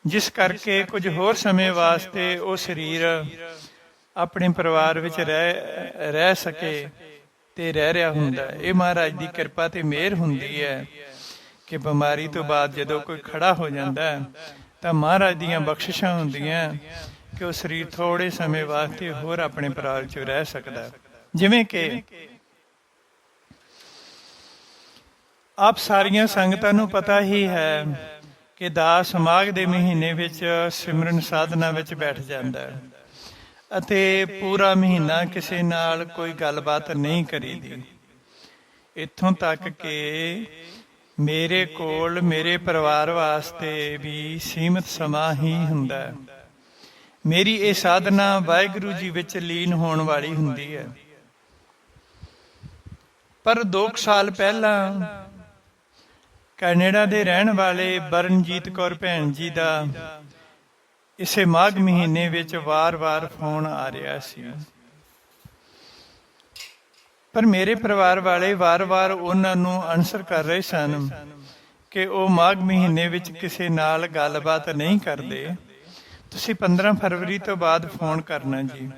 ਜਿਸ ਕਰਕੇ ਕੁਝ ਹੋਰ ਸਮੇਂ ਵਾਸਤੇ ਉਹ ਸਰੀਰ ਆਪਣੇ ਪਰਿਵਾਰ ਵਿੱਚ ਰਹਿ ਸਕੇ ਤੇ ਰਹਿ ਰਿਹਾ ਹੁੰਦਾ। ਇਹ ਮਹਾਰਾਜ ਦੀ ਕਿਰਪਾ ਤੇ ਮਿਹਰ ਹੁੰਦੀ ਹੈ ਕਿ ਬਿਮਾਰੀ ਤੋਂ ਬਾਅਦ ਜਦੋਂ ਕੋਈ ਖੜਾ ਹੋ ਜਾਂਦਾ ਤਾਂ ਮਹਾਰਾਜ ਦੀਆਂ ਬਖਸ਼ਿਸ਼ਾਂ ਹੁੰਦੀਆਂ ਕਿ ਉਹ ਸਰੀਰ ਥੋੜੇ ਸਮੇਂ ਵਾਸਤੇ ਹੋਰ ਆਪਣੇ ਪਰਿਵਾਰ 'ਚ ਰਹਿ ਸਕਦਾ। ਜਿਵੇਂ ਕਿ ਆਪ ਸਾਰੀਆਂ ਸੰਗਤਾਂ ਨੂੰ ਪਤਾ ਹੀ ਹੈ ਕਿ ਦਾਸ ਮਾਘ ਦੇ ਮਹੀਨੇ ਵਿੱਚ ਸਿਮਰਨ ਸਾਧਨਾ ਵਿੱਚ ਬੈਠ ਜਾਂਦਾ ਹੈ ਅਤੇ ਪੂਰਾ ਮਹੀਨਾ ਕਿਸੇ ਨਾਲ ਕੋਈ ਗੱਲਬਾਤ ਨਹੀਂ ਕਰੀਦੀ। ਇੱਥੋਂ ਤੱਕ ਕਿ ਮੇਰੇ ਕੋਲ ਮੇਰੇ ਪਰਿਵਾਰ ਵਾਸਤੇ ਵੀ ਸੀਮਿਤ ਸਮਾਂ ਹੀ ਹੁੰਦਾ ਹੈ। ਮੇਰੀ ਇਹ ਸਾਧਨਾ ਵਾਹਿਗੁਰੂ ਜੀ ਵਿੱਚ ਲੀਨ ਹੋਣ ਵਾਲੀ ਹੁੰਦੀ ਹੈ। ਪਰ 2 ਸਾਲ ਪਹਿਲਾਂ ਕੈਨੇਡਾ ਦੇ ਰਹਿਣ ਵਾਲੇ ਬਰਨਜੀਤ ਕੌਰ ਭੈਣ ਜੀ ਦਾ ਇਸੇ ਮਾਘ ਮਹੀਨੇ ਵਿੱਚ ਵਾਰ-ਵਾਰ ਫੋਨ ਆ ਰਿਹਾ ਸੀ। ਪਰ ਮੇਰੇ ਪਰਿਵਾਰ ਵਾਲੇ ਵਾਰ-ਵਾਰ ਉਹਨਾਂ ਨੂੰ ਅਨਸਰ ਕਰ ਰਹੇ ਸਨ ਕਿ ਉਹ ਮਾਘ ਮਹੀਨੇ ਵਿੱਚ ਕਿਸੇ ਨਾਲ ਗੱਲਬਾਤ ਨਹੀਂ ਕਰਦੇ, ਤੁਸੀਂ 15 ਫਰਵਰੀ ਤੋਂ ਬਾਅਦ ਫੋਨ ਕਰਨਾ ਜੀ।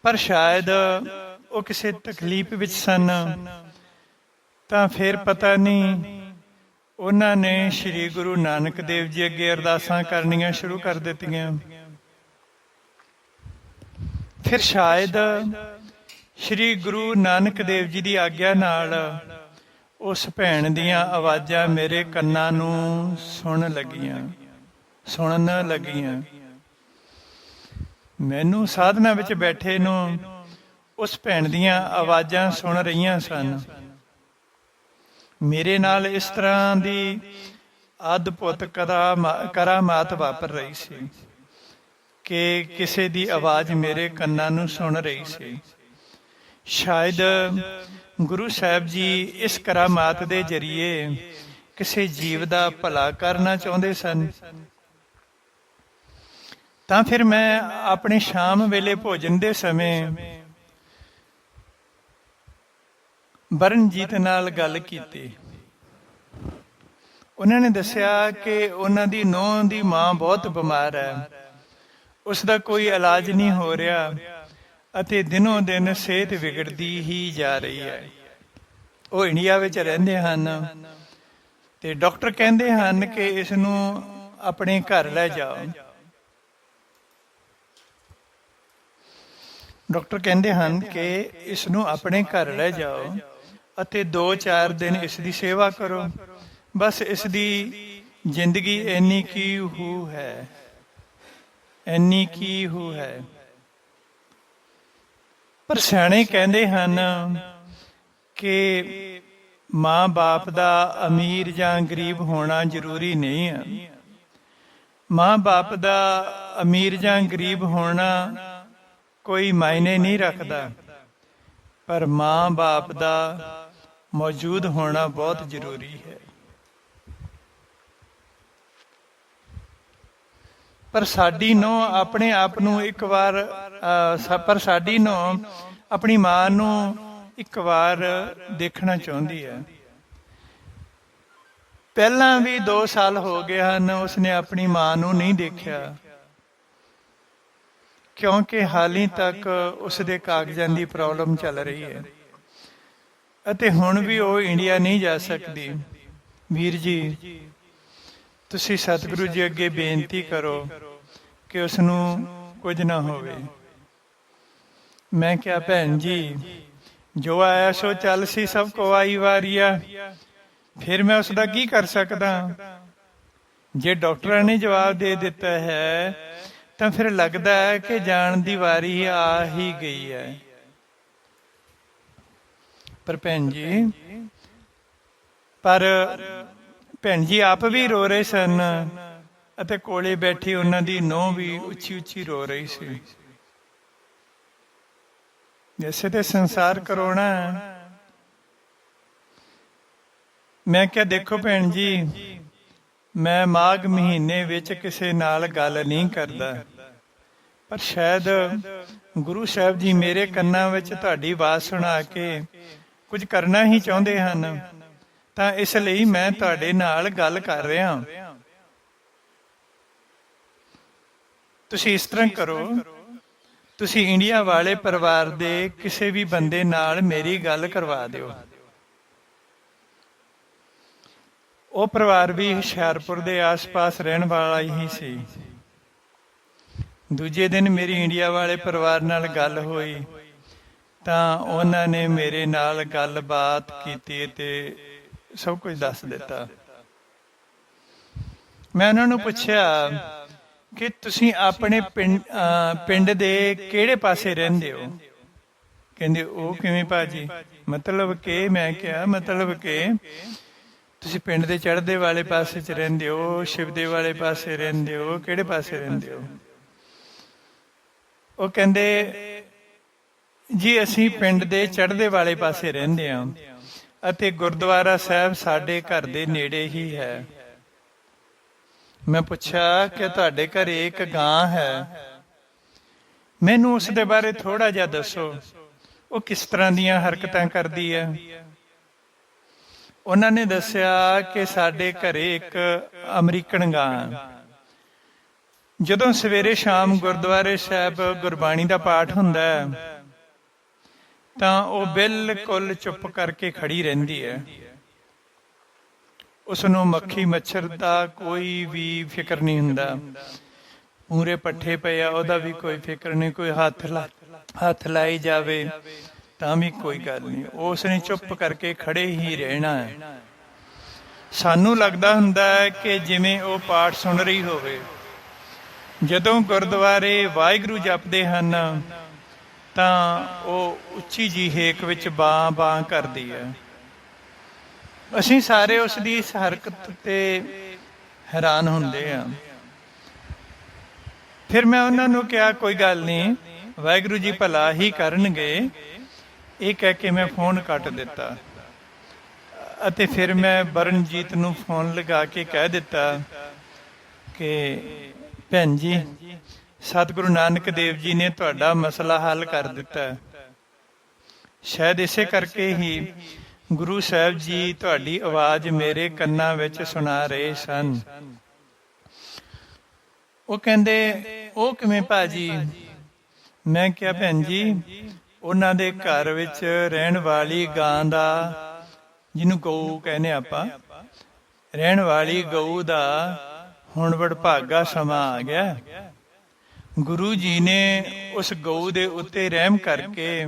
ਪਰ ਸ਼ਾਇਦ ਉਹ ਕਿਸੇ ਤਕਲੀਫ ਵਿੱਚ ਸਨ, ਤਾਂ ਫਿਰ ਪਤਾ ਨਹੀਂ ਉਹਨਾਂ ਨੇ ਸ਼੍ਰੀ ਗੁਰੂ ਨਾਨਕ ਦੇਵ ਜੀ ਅੱਗੇ ਅਰਦਾਸਾਂ ਕਰਨੀਆਂ ਸ਼ੁਰੂ ਕਰ ਦਿੱਤੀਆਂ। ਫਿਰ ਸ਼ਾਇਦ ਸ਼੍ਰੀ ਗੁਰੂ ਨਾਨਕ ਦੇਵ ਜੀ ਦੀ ਆਗਿਆ ਨਾਲ ਉਸ ਭੈਣ ਦੀਆਂ ਆਵਾਜ਼ਾਂ ਮੇਰੇ ਕੰਨਾਂ ਨੂੰ ਸੁਣਨ ਲੱਗੀਆਂ। ਮੈਨੂੰ ਸਾਧਨਾ ਵਿੱਚ ਬੈਠੇ ਨੂੰ ਉਸ ਭੈਣ ਦੀਆਂ ਆਵਾਜ਼ਾਂ ਸੁਣ ਰਹੀਆਂ ਸਨ। ਮੇਰੇ ਨਾਲ ਇਸ ਤਰ੍ਹਾਂ ਦੀ ਅਦਭੁਤ ਕਰਾਮਾਤ ਵਾਪਰ ਰਹੀ ਸੀ ਕਿ ਕਿਸੇ ਦੀ ਆਵਾਜ਼ ਮੇਰੇ ਕੰਨਾਂ ਨੂੰ ਸੁਣ ਰਹੀ ਸੀ। ਸ਼ਾਇਦ ਗੁਰੂ ਸਾਹਿਬ ਜੀ ਇਸ ਕਰਾਮਾਤ ਦੇ ਜ਼ਰੀਏ ਕਿਸੇ ਜੀਵ ਦਾ ਭਲਾ ਕਰਨਾ ਚਾਹੁੰਦੇ ਸਨ। ਤਾਂ ਫਿਰ ਮੈਂ ਆਪਣੇ ਸ਼ਾਮ ਵੇਲੇ ਭੋਜਨ ਦੇ ਸਮੇਂ ਬਰਨਜੀਤ ਨਾਲ ਗੱਲ ਕੀਤੀ। ਉਹਨਾਂ ਨੇ ਦੱਸਿਆ ਕਿ ਉਹਨਾਂ ਦੀ ਨੂੰਹ ਦੀ ਮਾਂ ਬਹੁਤ ਬਿਮਾਰ ਹੈ, ਉਸਦਾ ਕੋਈ ਇਲਾਜ ਨਹੀਂ ਹੋ ਰਿਹਾ ਅਤੇ ਦਿਨੋਂ ਦਿਨ ਸਿਹਤ ਵਿਗੜਦੀ ਹੀ ਜਾ ਰਹੀ ਹੈ। ਉਹ ਇੰਡੀਆ ਵਿੱਚ ਰਹਿੰਦੇ ਹਨ ਤੇ ਡਾਕਟਰ ਕਹਿੰਦੇ ਹਨ ਕਿ ਇਸ ਨੂੰ ਆਪਣੇ ਘਰ ਲੈ ਜਾਓ। ਡਾਕਟਰ ਕਹਿੰਦੇ ਹਨ ਕਿ ਇਸ ਨੂੰ ਆਪਣੇ ਘਰ ਲੈ ਜਾਓ ਅਤੇ 2-4 ਦਿਨ ਇਸ ਦੀ ਸੇਵਾ ਕਰੋ। ਬਸ ਇਸ ਦੀ ਜ਼ਿੰਦਗੀ ਇੰਨੀ ਕੀ ਹੈ। ਪਰ ਸਿਆਣੇ ਕਹਿੰਦੇ ਹਨ ਕਿ ਮਾਂ-ਬਾਪ ਦਾ ਅਮੀਰ ਜਾਂ ਗਰੀਬ ਹੋਣਾ ਜ਼ਰੂਰੀ ਨਹੀਂ ਹੈ। ਮਾਂ-ਬਾਪ ਦਾ ਅਮੀਰ ਜਾਂ ਗਰੀਬ ਹੋਣਾ ਕੋਈ ਮਾਇਨੇ ਨਹੀਂ ਰੱਖਦਾ, ਪਰ ਮਾਂ-ਬਾਪ ਦਾ ਮੌਜੂਦ ਹੋਣਾ ਬਹੁਤ ਜ਼ਰੂਰੀ ਹੈ। ਪਰ ਸਾਡੀ ਨੂੰਹ ਆਪਣੇ ਆਪ ਨੂੰ ਆਪਣੀ ਮਾਂ ਨੂੰ ਇੱਕ ਵਾਰ ਦੇਖਣਾ ਚਾਹੁੰਦੀ ਹੈ। ਪਹਿਲਾਂ ਵੀ 2 ਸਾਲ ਹੋ ਗਏ ਹਨ ਉਸਨੇ ਆਪਣੀ ਮਾਂ ਨੂੰ ਨਹੀਂ ਦੇਖਿਆ, ਕਿਉਂਕਿ ਹਾਲੇ ਤੱਕ ਉਸਦੇ ਕਾਗਜ਼ਾਂ ਦੀ ਪ੍ਰੋਬਲਮ ਚੱਲ ਰਹੀ ਹੈ ਅਤੇ ਹੁਣ ਵੀ ਉਹ ਇੰਡੀਆ ਨਹੀਂ ਜਾ ਸਕਦੀ। ਵੀਰ ਜੀ, ਤੁਸੀਂ ਸਤਿਗੁਰੂ ਜੀ ਅੱਗੇ ਬੇਨਤੀ ਕਰੋ ਕਿ ਉਸ ਨੂੰ ਕੁਝ ਨਾ ਹੋਵੇ। ਮੈਂ ਕਿਹਾ, ਭੈਣ ਜੀ, ਜੋ ਆਇਆ ਸੋ ਚੱਲ ਸੀ, ਸਭ ਕੋ ਆਈ ਵਾਰੀ ਆ, ਫਿਰ ਮੈਂ ਉਸ ਦਾ ਕੀ ਕਰ ਸਕਦਾ। ਜੇ ਡਾਕਟਰਾਂ ਨੇ ਜਵਾਬ ਦੇ ਦਿੱਤਾ ਹੈ ਤਾਂ ਫਿਰ ਲੱਗਦਾ ਹੈ ਕਿ ਜਾਣ ਦੀ ਵਾਰੀ ਆ ਹੀ ਗਈ ਹੈ। ਪਰ ਭੈਣ ਜੀ ਆਪ ਵੀ ਰੋ ਰਹੇ ਸਨ ਅਤੇ ਕੋਲੇ ਬੈਠੀ ਉਹਨਾਂ ਦੀ ਨੂੰਹ ਵੀ ਉੱਚੀ ਉੱਚੀ ਰੋ ਰਹੀ ਸੀ। ਜੈਸੇ ਤੇ ਸੰਸਾਰ ਕਰੋਨਾ। ਮੈਂ ਕਿਹਾ, ਦੇਖੋ ਭੈਣ ਜੀ, ਮੈਂ ਮਾਘ ਮਹੀਨੇ ਵਿੱਚ ਕਿਸੇ ਨਾਲ ਗੱਲ ਨਹੀਂ ਕਰਦਾ, ਪਰ ਸ਼ਾਇਦ ਗੁਰੂ ਸਾਹਿਬ ਜੀ ਮੇਰੇ ਕੰਨਾਂ ਵਿੱਚ ਤੁਹਾਡੀ ਆਵਾਜ਼ ਸੁਣਾ ਕੇ ਕੁਝ ਕਰਨਾ ਹੀ ਚਾਹੁੰਦੇ ਹਨ, ਤਾਂ ਇਸ ਲਈ ਮੈਂ ਤੁਹਾਡੇ ਨਾਲ ਗੱਲ ਕਰ ਰਿਹਾ। ਤੁਸੀਂ ਇਸ ਤਰ੍ਹਾਂ ਕਰੋ, ਤੁਸੀਂ ਇੰਡੀਆ ਵਾਲੇ ਪਰਿਵਾਰ ਦੇ ਕਿਸੇ ਵੀ ਬੰਦੇ ਨਾਲ ਮੇਰੀ ਗੱਲ ਕਰਵਾ ਦਿਓ। ਉਹ ਪਰਿਵਾਰ ਵੀ ਹੁਸ਼ਿਆਰਪੁਰ ਦੇ ਆਸ-ਪਾਸ ਰਹਿਣ ਵਾਲਾ ਹੀ ਸੀ। ਦੂਜੇ ਦਿਨ ਮੇਰੀ ਇੰਡੀਆ ਵਾਲੇ ਪਰਿਵਾਰ ਨਾਲ ਗੱਲ ਹੋਈ ਤਾਂ ਉਹਨਾਂ ਨੇ ਮੇਰੇ ਨਾਲ ਗੱਲਬਾਤ ਕੀਤੀ ਤੇ ਸਭ ਕੁਝ ਦੱਸ ਦਿੱਤਾ। ਮੈਂ ਉਹਨਾਂ ਨੂੰ ਪੁੱਛਿਆ ਕਿ ਤੁਸੀਂ ਆਪਣੇ ਪਿੰਡ ਦੇ ਕਿਹੜੇ ਪਾਸੇ ਰਹਿੰਦੇ ਹੋ? ਕਹਿੰਦੇ, ਉਹ ਕਿਵੇਂ ਭਾਜੀ? ਮਤਲਬ ਕਿ? ਮੈਂ ਕਿਹਾ, ਮਤਲਬ ਕਿ ਤੁਸੀਂ ਪਿੰਡ ਦੇ ਚੜ੍ਹਦੇ ਵਾਲੇ ਪਾਸੇ 'ਚ ਰਹਿੰਦੇ ਹੋ, ਸ਼ਿਵਦੇ ਵਾਲੇ ਪਾਸੇ ਰਹਿੰਦੇ ਹੋ, ਕਿਹੜੇ ਪਾਸੇ ਰਹਿੰਦੇ ਹੋ? ਉਹ ਕਹਿੰਦੇ, ਜੀ ਅਸੀਂ ਪਿੰਡ ਦੇ ਚੜ੍ਹਦੇ ਵਾਲੇ ਪਾਸੇ ਰਹਿੰਦੇ ਹਾਂ ਅਤੇ ਗੁਰਦੁਆਰਾ ਸਾਹਿਬ ਸਾਡੇ ਘਰ ਦੇ ਨੇੜੇ ਹੀ ਹੈ। ਮੈਂ ਪੁੱਛਿਆ ਕਿ ਤੁਹਾਡੇ ਘਰੇ ਇੱਕ ਗਾਂ ਹੈ, ਮੈਨੂੰ ਉਸ ਦੇ ਬਾਰੇ ਥੋੜਾ ਜਿਹਾ ਦੱਸੋ, ਉਹ ਕਿਸ ਤਰ੍ਹਾਂ ਦੀਆਂ ਹਰਕਤਾਂ ਕਰਦੀ ਹੈ? ਉਹਨਾਂ ਨੇ ਦੱਸਿਆ ਕਿ ਸਾਡੇ ਘਰੇ ਇੱਕ ਅਮਰੀਕਨ ਗਾਂ, ਜਦੋਂ ਸਵੇਰੇ ਸ਼ਾਮ ਗੁਰਦੁਆਰੇ ਸਾਹਿਬ ਗੁਰਬਾਣੀ ਦਾ ਪਾਠ ਹੁੰਦਾ ਹੈ ਤਾਂ ਉਹ ਬਿਲਕੁਲ ਚੁੱਪ ਕਰਕੇ ਖੜੀ ਰਹਿੰਦੀ ਹੈ। ਉਸਨੂੰ ਮੱਖੀ ਮੱਛਰ ਦਾ ਕੋਈ ਵੀ ਫਿਕਰ ਨਹੀਂ ਹੁੰਦਾ, ਪੂਰੇ ਪੱਠੇ ਪਏ ਆ ਉਹਦਾ ਵੀ ਕੋਈ ਫਿਕਰ ਨਹੀਂ, ਕੋਈ ਹੱਥ ਲਾਈ ਜਾਵੇ ਤਾਂ ਵੀ ਕੋਈ ਗੱਲ ਨਹੀਂ, ਉਸਨੇ ਚੁੱਪ ਕਰਕੇ ਖੜੇ ਹੀ ਰਹਿਣਾ ਹੈ। ਸਾਨੂੰ ਲੱਗਦਾ ਹੁੰਦਾ ਹੈ ਕਿ ਜਿਵੇਂ ਉਹ ਪਾਠ ਸੁਣ ਰਹੀ ਹੋਵੇ। ਜਦੋਂ ਗੁਰਦੁਆਰੇ ਵਾਹਿਗੁਰੂ ਜਪਦੇ ਹਨ ਤਾਂ ਉਹ ਉੱਚੀ ਜੀ ਹੇਕ ਵਿੱਚ ਬਾਂ ਬਾਂ ਕਰਦੀ ਹੈ। ਅਸੀਂ ਸਾਰੇ ਉਸ ਦੀ ਇਸ ਹਰਕਤ ਤੇ ਹੈਰਾਨ ਹੁੰਦੇ ਹਾਂ। ਫਿਰ ਮੈਂ ਉਹਨਾਂ ਨੂੰ ਕਿਹਾ, ਕੋਈ ਗੱਲ ਨਹੀਂ, ਵਾਹਿਗੁਰੂ ਜੀ ਭਲਾ ਹੀ ਕਰਨਗੇ, ਇਹ ਕਹਿ ਕੇ ਮੈਂ ਫੋਨ ਕੱਟ ਦਿੱਤਾ ਅਤੇ ਫਿਰ ਮੈਂ ਬਰਨਜੀਤ ਨੂੰ ਫੋਨ ਲਗਾ ਕੇ ਕਹਿ ਦਿੱਤਾ ਕਿ ਭੈਣ ਜੀ, ਸਤਿਗੁਰੂ ਨਾਨਕ ਦੇਵ ਜੀ ਨੇ ਤੁਹਾਡਾ ਮਸਲਾ ਹੱਲ ਕਰ ਦਿੱਤਾ। ਸ਼ਾਇਦ ਇਸੇ ਕਰਕੇ ਹੀ ਗੁਰੂ ਸਾਹਿਬ ਜੀ ਤੁਹਾਡੀ ਆਵਾਜ਼ ਮੇਰੇ ਕੰਨਾਂ ਵਿੱਚ ਸੁਣਾ ਰਹੇ ਸਨ। ਉਹ ਕਹਿੰਦੇ, ਉਹ ਕਿਵੇਂ ਭਾਜੀ? ਮੈਂ ਕਿਹਾ, ਭੈਣ ਜੀ, ਉਹਨਾਂ ਦੇ ਘਰ ਵਿੱਚ ਰਹਿਣ ਵਾਲੀ ਗਾਂ ਦਾ, ਜਿਹਨੂੰ ਗਊ ਕਹਿੰਦੇ ਆਪਾਂ, ਰਹਿਣ ਵਾਲੀ ਗਊ ਦਾ ਹੁਣ ਵਡਭਾਗਾ ਸਮਾਂ ਆ ਗਿਆ। ਗੁਰੂ ਜੀ ਨੇ ਉਸ ਗਊ ਦੇ ਉੱਤੇ ਰਹਿਮ ਕਰਕੇ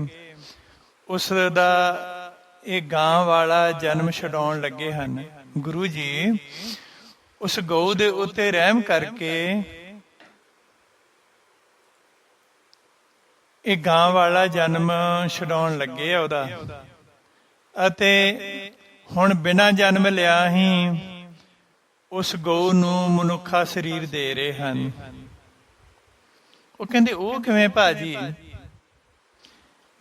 ਉਸ ਦਾ ਇਹ ਗਾਂ ਵਾਲਾ ਜਨਮ ਛਡਾਉਣ ਲੱਗੇ ਹਨ। ਗੁਰੂ ਜੀ ਉਸ ਗਊ ਦੇ ਉੱਤੇ ਰਹਿਮ ਕਰਕੇ ਇਹ ਗਾਂ ਵਾਲਾ ਜਨਮ ਛਡਾਉਣ ਲੱਗੇ ਆ ਉਹਦਾ, ਅਤੇ ਹੁਣ ਬਿਨਾਂ ਜਨਮ ਲਿਆ ਹੀ ਉਸ ਗਊ ਨੂੰ ਮਨੁੱਖਾ ਸਰੀਰ ਦੇ ਰਹੇ ਹਨ। ਉਹ ਕਹਿੰਦੇ, ਉਹ ਕਿਵੇਂ ਭਾਜੀ?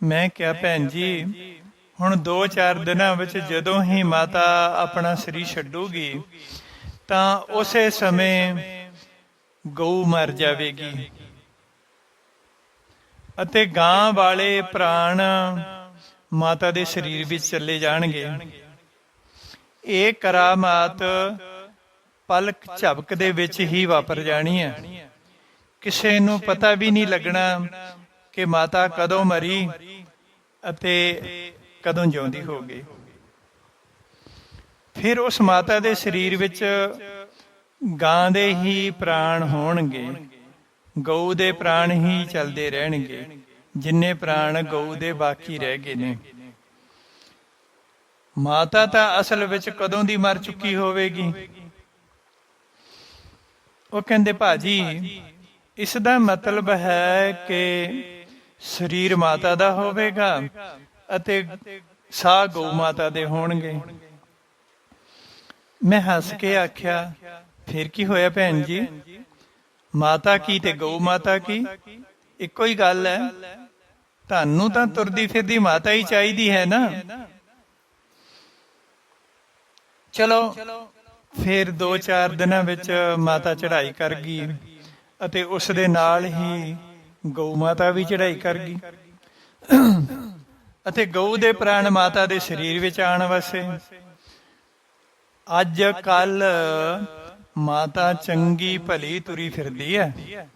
ਮੈਂ ਕਿਹਾ, ਭੈਣ ਜੀ, ਹੁਣ 2-4 ਦਿਨਾਂ ਵਿੱਚ ਜਦੋਂ ਹੀ ਮਾਤਾ ਆਪਣਾ ਸਰੀਰ ਛੱਡੂਗੀ ਤਾਂ ਉਸੇ ਸਮੇਂ ਗਊ ਮਰ ਜਾਵੇਗੀ ਅਤੇ ਗਾਂ ਵਾਲੇ ਪ੍ਰਾਣ ਮਾਤਾ ਦੇ ਸਰੀਰ ਵਿੱਚ ਚਲੇ ਜਾਣਗੇ। ਇਹ ਕਰਾਮਾਤ ਪਲਕ ਝਪਕ ਦੇ ਵਿੱਚ ਹੀ ਵਾਪਰ ਜਾਣੀ ਹੈ। ਕਿਸੇ ਨੂੰ ਪਤਾ ਵੀ ਨਹੀਂ ਲੱਗਣਾ ਕਿ ਮਾਤਾ ਕਦੋਂ ਮਰੀ ਅਤੇ ਕਦੋਂ ਜਿਉਂਦੀ ਹੋ ਗਈ। ਫਿਰ ਉਸ ਮਾਤਾ ਦੇ ਸਰੀਰ ਵਿੱਚ ਗਾਂ ਦੇ ਹੀ ਪ੍ਰਾਣ ਹੋਣਗੇ, ਗਊ ਦੇ ਪ੍ਰਾਣ ਹੀ ਚੱਲਦੇ ਰਹਿਣਗੇ, ਜਿੰਨੇ ਪ੍ਰਾਣ ਗਊ ਦੇ ਬਾਕੀ ਰਹਿ ਗਏ ਨੇ। ਮਾਤਾ ਤਾਂ ਅਸਲ ਵਿੱਚ ਕਦੋਂ ਦੀ ਮਰ ਚੁੱਕੀ ਹੋਵੇਗੀ। ਉਹ ਕਹਿੰਦੇ ਭਾਜੀ, ਇਸ ਦਾ ਮਤਲਬ ਹੈ ਕਿ ਸਰੀਰ ਮਾਤਾ ਦਾ ਹੋਵੇਗਾ ਅਤੇ ਸਾਹ ਗਊ ਮਾਤਾ ਦੇ ਹੋਣਗੇ। ਮੈਂ ਹੱਸ ਕੇ ਆਖਿਆ, ਫਿਰ ਕੀ ਹੋਇਆ ਭੈਣ ਜੀ, ਮਾਤਾ ਕੀ ਤੇ ਗਊ ਮਾਤਾ ਕੀ ਇੱਕੋ ਹੀ ਗੱਲ ਹੈ। ਤੁਹਾਨੂੰ ਤਾਂ ਤੁਰਦੀ ਫਿਰਦੀ ਮਾਤਾ ਹੀ ਚਾਹੀਦੀ ਹੈ ਨਾ। ਚਲੋ ਫਿਰ 2-4 ਦਿਨਾਂ ਵਿੱਚ ਮਾਤਾ ਚੜ੍ਹਾਈ ਕਰ ਗਈ ਅਤੇ ਉਸ ਦੇ ਨਾਲ ਹੀ ਗਊ ਮਾਤਾ ਵੀ ਚੜ੍ਹਾਈ ਕਰ ਗਈ ਅਤੇ ਗਊ ਦੇ ਪ੍ਰਾਣ ਮਾਤਾ ਦੇ ਸਰੀਰ ਵਿੱਚ ਆਉਣ ਵਸੇ। ਅੱਜ ਕੱਲ ਮਾਤਾ ਚੰਗੀ ਭਲੀ ਤੁਰੀ ਫਿਰਦੀ ਹੈ।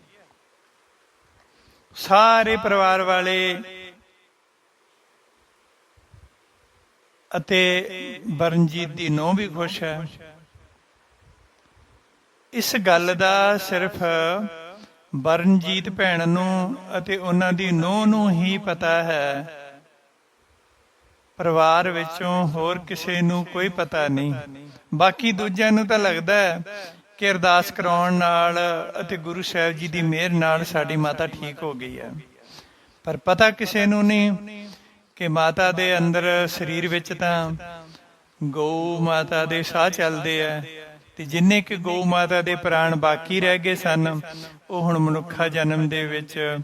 ਸਾਰੇ ਪਰਿਵਾਰ ਵਾਲੇ ਅਤੇ ਬਰਨਜੀਤ ਦੀ ਨੂੰਹ ਵੀ ਖੁਸ਼ ਹੈ। ਇਸ ਗੱਲ ਦਾ ਸਿਰਫ ਬਰਨਜੀਤ ਭੈਣ ਨੂੰ ਅਤੇ ਉਹਨਾਂ ਦੀ ਨੂੰਹ ਨੂੰ ਹੀ ਪਤਾ ਹੈ। ਪਰਿਵਾਰ ਵਿੱਚੋਂ ਹੋਰ ਕਿਸੇ ਨੂੰ ਕੋਈ ਪਤਾ ਨਹੀਂ। ਬਾਕੀ ਦੂਜਿਆਂ ਨੂੰ ਤਾਂ ਲੱਗਦਾ ਹੈ ਕਿ ਅਰਦਾਸ ਕਰਾਉਣ ਨਾਲ ਅਤੇ ਗੁਰੂ ਸਾਹਿਬ ਜੀ ਦੀ ਮਿਹਰ ਨਾਲ ਸਾਡੀ ਮਾਤਾ ਠੀਕ ਹੋ ਗਈ ਹੈ, ਪਰ ਪਤਾ ਕਿਸੇ ਨੂੰ ਨਹੀਂ ਕਿ ਮਾਤਾ ਦੇ ਅੰਦਰ ਸਰੀਰ ਵਿੱਚ ਤਾਂ ਗਊ ਮਾਤਾ ਦੇ ਸਾਹ ਚੱਲਦੇ ਆ ਤੇ ਜਿੰਨੇ ਕਿ ਗਊ ਮਾਤਾ ਦੇ ਪ੍ਰਾਣ ਬਾਕੀ ਰਹਿ ਗਏ ਸਨ, ਉਹ ਹੁਣ ਮਨੁੱਖਾ ਜਨਮ ਦੇ ਵਿੱਚ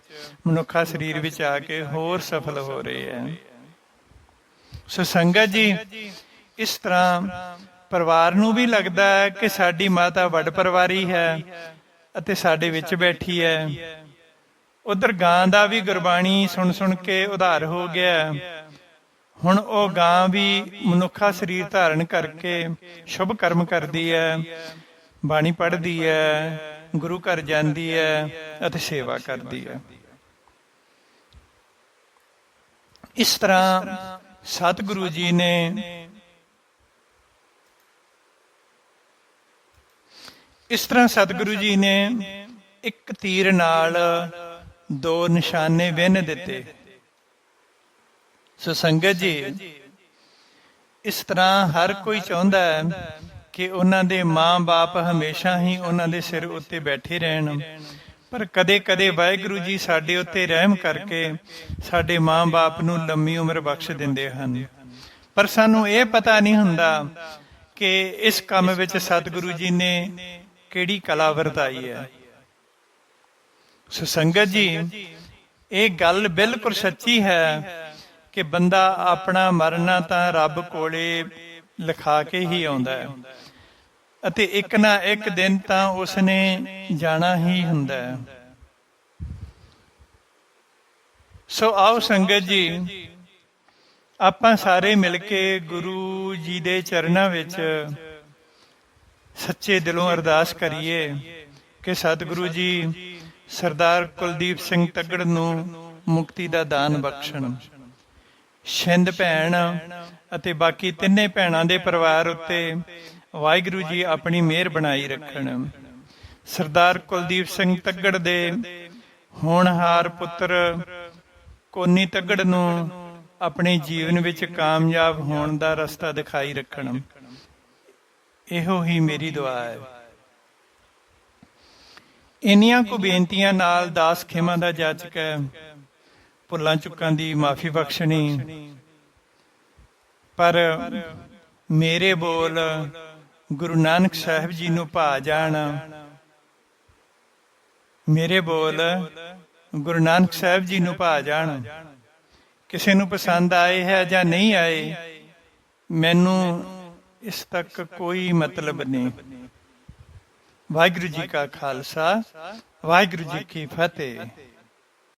ਮਨੁੱਖਾ ਸਰੀਰ ਵਿੱਚ ਆ ਕੇ ਹੋਰ ਸਫਲ ਹੋ ਰਹੇ ਹੈ। ਸੋ ਸੰਗਤ ਜੀ, ਇਸ ਤਰ੍ਹਾਂ ਪਰਿਵਾਰ ਨੂੰ ਵੀ ਲੱਗਦਾ ਹੈ ਕਿ ਸਾਡੀ ਮਾਤਾ ਵੱਡ ਪਰਿਵਾਰੀ ਹੈ ਅਤੇ ਸਾਡੇ ਵਿੱਚ ਬੈਠੀ ਹੈ। ਉਧਰ ਗਾਂ ਦਾ ਵੀ ਗੁਰਬਾਣੀ ਸੁਣ ਸੁਣ ਕੇ ਉਧਾਰ ਹੋ ਗਿਆ। ਹੁਣ ਉਹ ਗਾਂ ਵੀ ਮਨੁੱਖਾ ਸਰੀਰ ਧਾਰਨ ਕਰਕੇ ਸ਼ੁਭ ਕਰਮ ਕਰਦੀ ਹੈ, ਬਾਣੀ ਪੜ੍ਹਦੀ ਹੈ, ਗੁਰੂ ਘਰ ਜਾਂਦੀ ਹੈ ਅਤੇ ਸੇਵਾ ਕਰਦੀ ਹੈ। ਇਸ ਤਰ੍ਹਾਂ ਸਤਿਗੁਰੂ ਜੀ ਨੇ ਇੱਕ ਤੀਰ ਨਾਲ 2 ਨਿਸ਼ਾਨੇ ਵਿੰਨ ਦਿੱਤੇ। ਸੋ ਸੰਗਤ ਜੀ, ਇਸ ਤਰ੍ਹਾਂ ਹਰ ਕੋਈ ਚਾਹੁੰਦਾ ਹੈ ਕਿ ਉਹਨਾਂ ਦੇ ਮਾਂ-ਬਾਪ ਹਮੇਸ਼ਾ ਹੀ ਉਹਨਾਂ ਦੇ ਸਿਰ ਉੱਤੇ ਬੈਠੇ ਰਹਿਣ, ਪਰ ਕਦੇ-ਕਦੇ ਵਾਹਿਗੁਰੂ ਜੀ ਸਾਡੇ ਉੱਤੇ ਰਹਿਮ ਕਰਕੇ ਸਾਡੇ ਮਾਂ-ਬਾਪ ਨੂੰ ਲੰਮੀ ਉਮਰ ਬਖਸ਼ ਦਿੰਦੇ ਹਨ। ਪਰ ਸਾਨੂੰ ਇਹ ਪਤਾ ਨਹੀਂ ਹੁੰਦਾ ਕਿ ਇਸ ਕੰਮ ਵਿੱਚ ਸਤਿਗੁਰੂ ਜੀ ਨੇ ਕਿਹੜੀ ਕਲਾ ਵਰਤਾਈ ਹੈ। ਸੋ ਸੰਗਤ ਜੀ, ਇਹ ਗੱਲ ਬਿਲਕੁਲ ਸੱਚੀ ਹੈ ਕਿ ਬੰਦਾ ਆਪਣਾ ਮਰਨਾ ਤਾਂ ਰੱਬ ਕੋਲੇ ਲਿਖਾ ਕੇ ਹੀ ਆਉਂਦਾ ਹੈ ਅਤੇ ਇੱਕ ਨਾ ਇੱਕ ਦਿਨ ਤਾਂ ਉਸਨੇ ਜਾਣਾ ਹੀ ਹੁੰਦਾ ਹੈ। ਸੋ ਆਓ ਸੰਗਤ ਜੀ, ਆਪਾਂ ਸਾਰੇ ਮਿਲ ਕੇ ਗੁਰੂ ਜੀ ਦੇ ਚਰਨਾਂ ਵਿੱਚ ਸੱਚੇ ਦਿਲੋਂ ਅਰਦਾਸ ਕਰੀਏ ਕਿ ਸਤਿਗੁਰੂ ਜੀ ਸਰਦਾਰ ਕੁਲਦੀਪ ਸਿੰਘ ਤੱਗੜ ਨੂੰ ਮੁਕਤੀ ਦਾ ਦਾਨ ਬਖਸ਼ਣ। ਛਿੰਦ ਭੈਣ ਅਤੇ ਬਾਕੀ ਤਿੰਨੇ ਭੈਣਾਂ ਦੇ ਪਰਿਵਾਰ ਉੱਤੇ ਵਾਹਿਗੁਰੂ ਜੀ ਆਪਣੀ ਮਿਹਰ ਬਣਾਈ ਰੱਖਣ। ਸਰਦਾਰ ਕੁਲਦੀਪ ਸਿੰਘ ਤੱਗੜ ਦੇ ਹੋਣਹਾਰ ਪੁੱਤਰ ਕੋਨੀ ਤੱਗੜ ਨੂੰ ਆਪਣੇ ਜੀਵਨ ਵਿੱਚ ਕਾਮਯਾਬ ਹੋਣ ਦਾ ਰਸਤਾ ਦਿਖਾਈ ਰੱਖਣ। ਇਹੋ ਹੀ ਮੇਰੀ ਦੁਆ ਹੈ। ਇੰਨੀਆਂ ਕੁ ਬੇਨਤੀਆਂ ਨਾਲ ਦਾਸ ਖੇਮਾ ਦਾ ਜਾਚਕ ਹੈ, ਭੁੱਲਾਂ ਚੁੱਕਾਂ ਦੀ ਮਾਫੀ ਬਖਸ਼ਣੀ। ਪਰ ਮੇਰੇ ਬੋਲ ਗੁਰੂ ਨਾਨਕ ਸਾਹਿਬ ਜੀ ਨੂੰ ਭਾ ਜਾਣ। ਮੇਰੇ ਬੋਲ ਗੁਰੂ ਨਾਨਕ ਸਾਹਿਬ ਜੀ ਨੂੰ ਭਾ ਜਾਣ। ਕਿਸੇ ਨੂੰ ਪਸੰਦ ਆਏ ਹੈ ਜਾਂ ਨਹੀਂ ਆਏ, ਮੈਨੂੰ ਇਸ ਤੱਕ ਕੋਈ ਮਤਲਬ ਨਹੀਂ। ਵਾਹਿਗੁਰੂ ਜੀ ਕਾ ਖਾਲਸਾ, ਵਾਹਿਗੁਰੂ ਜੀ ਕੀ ਫਤਿਹ।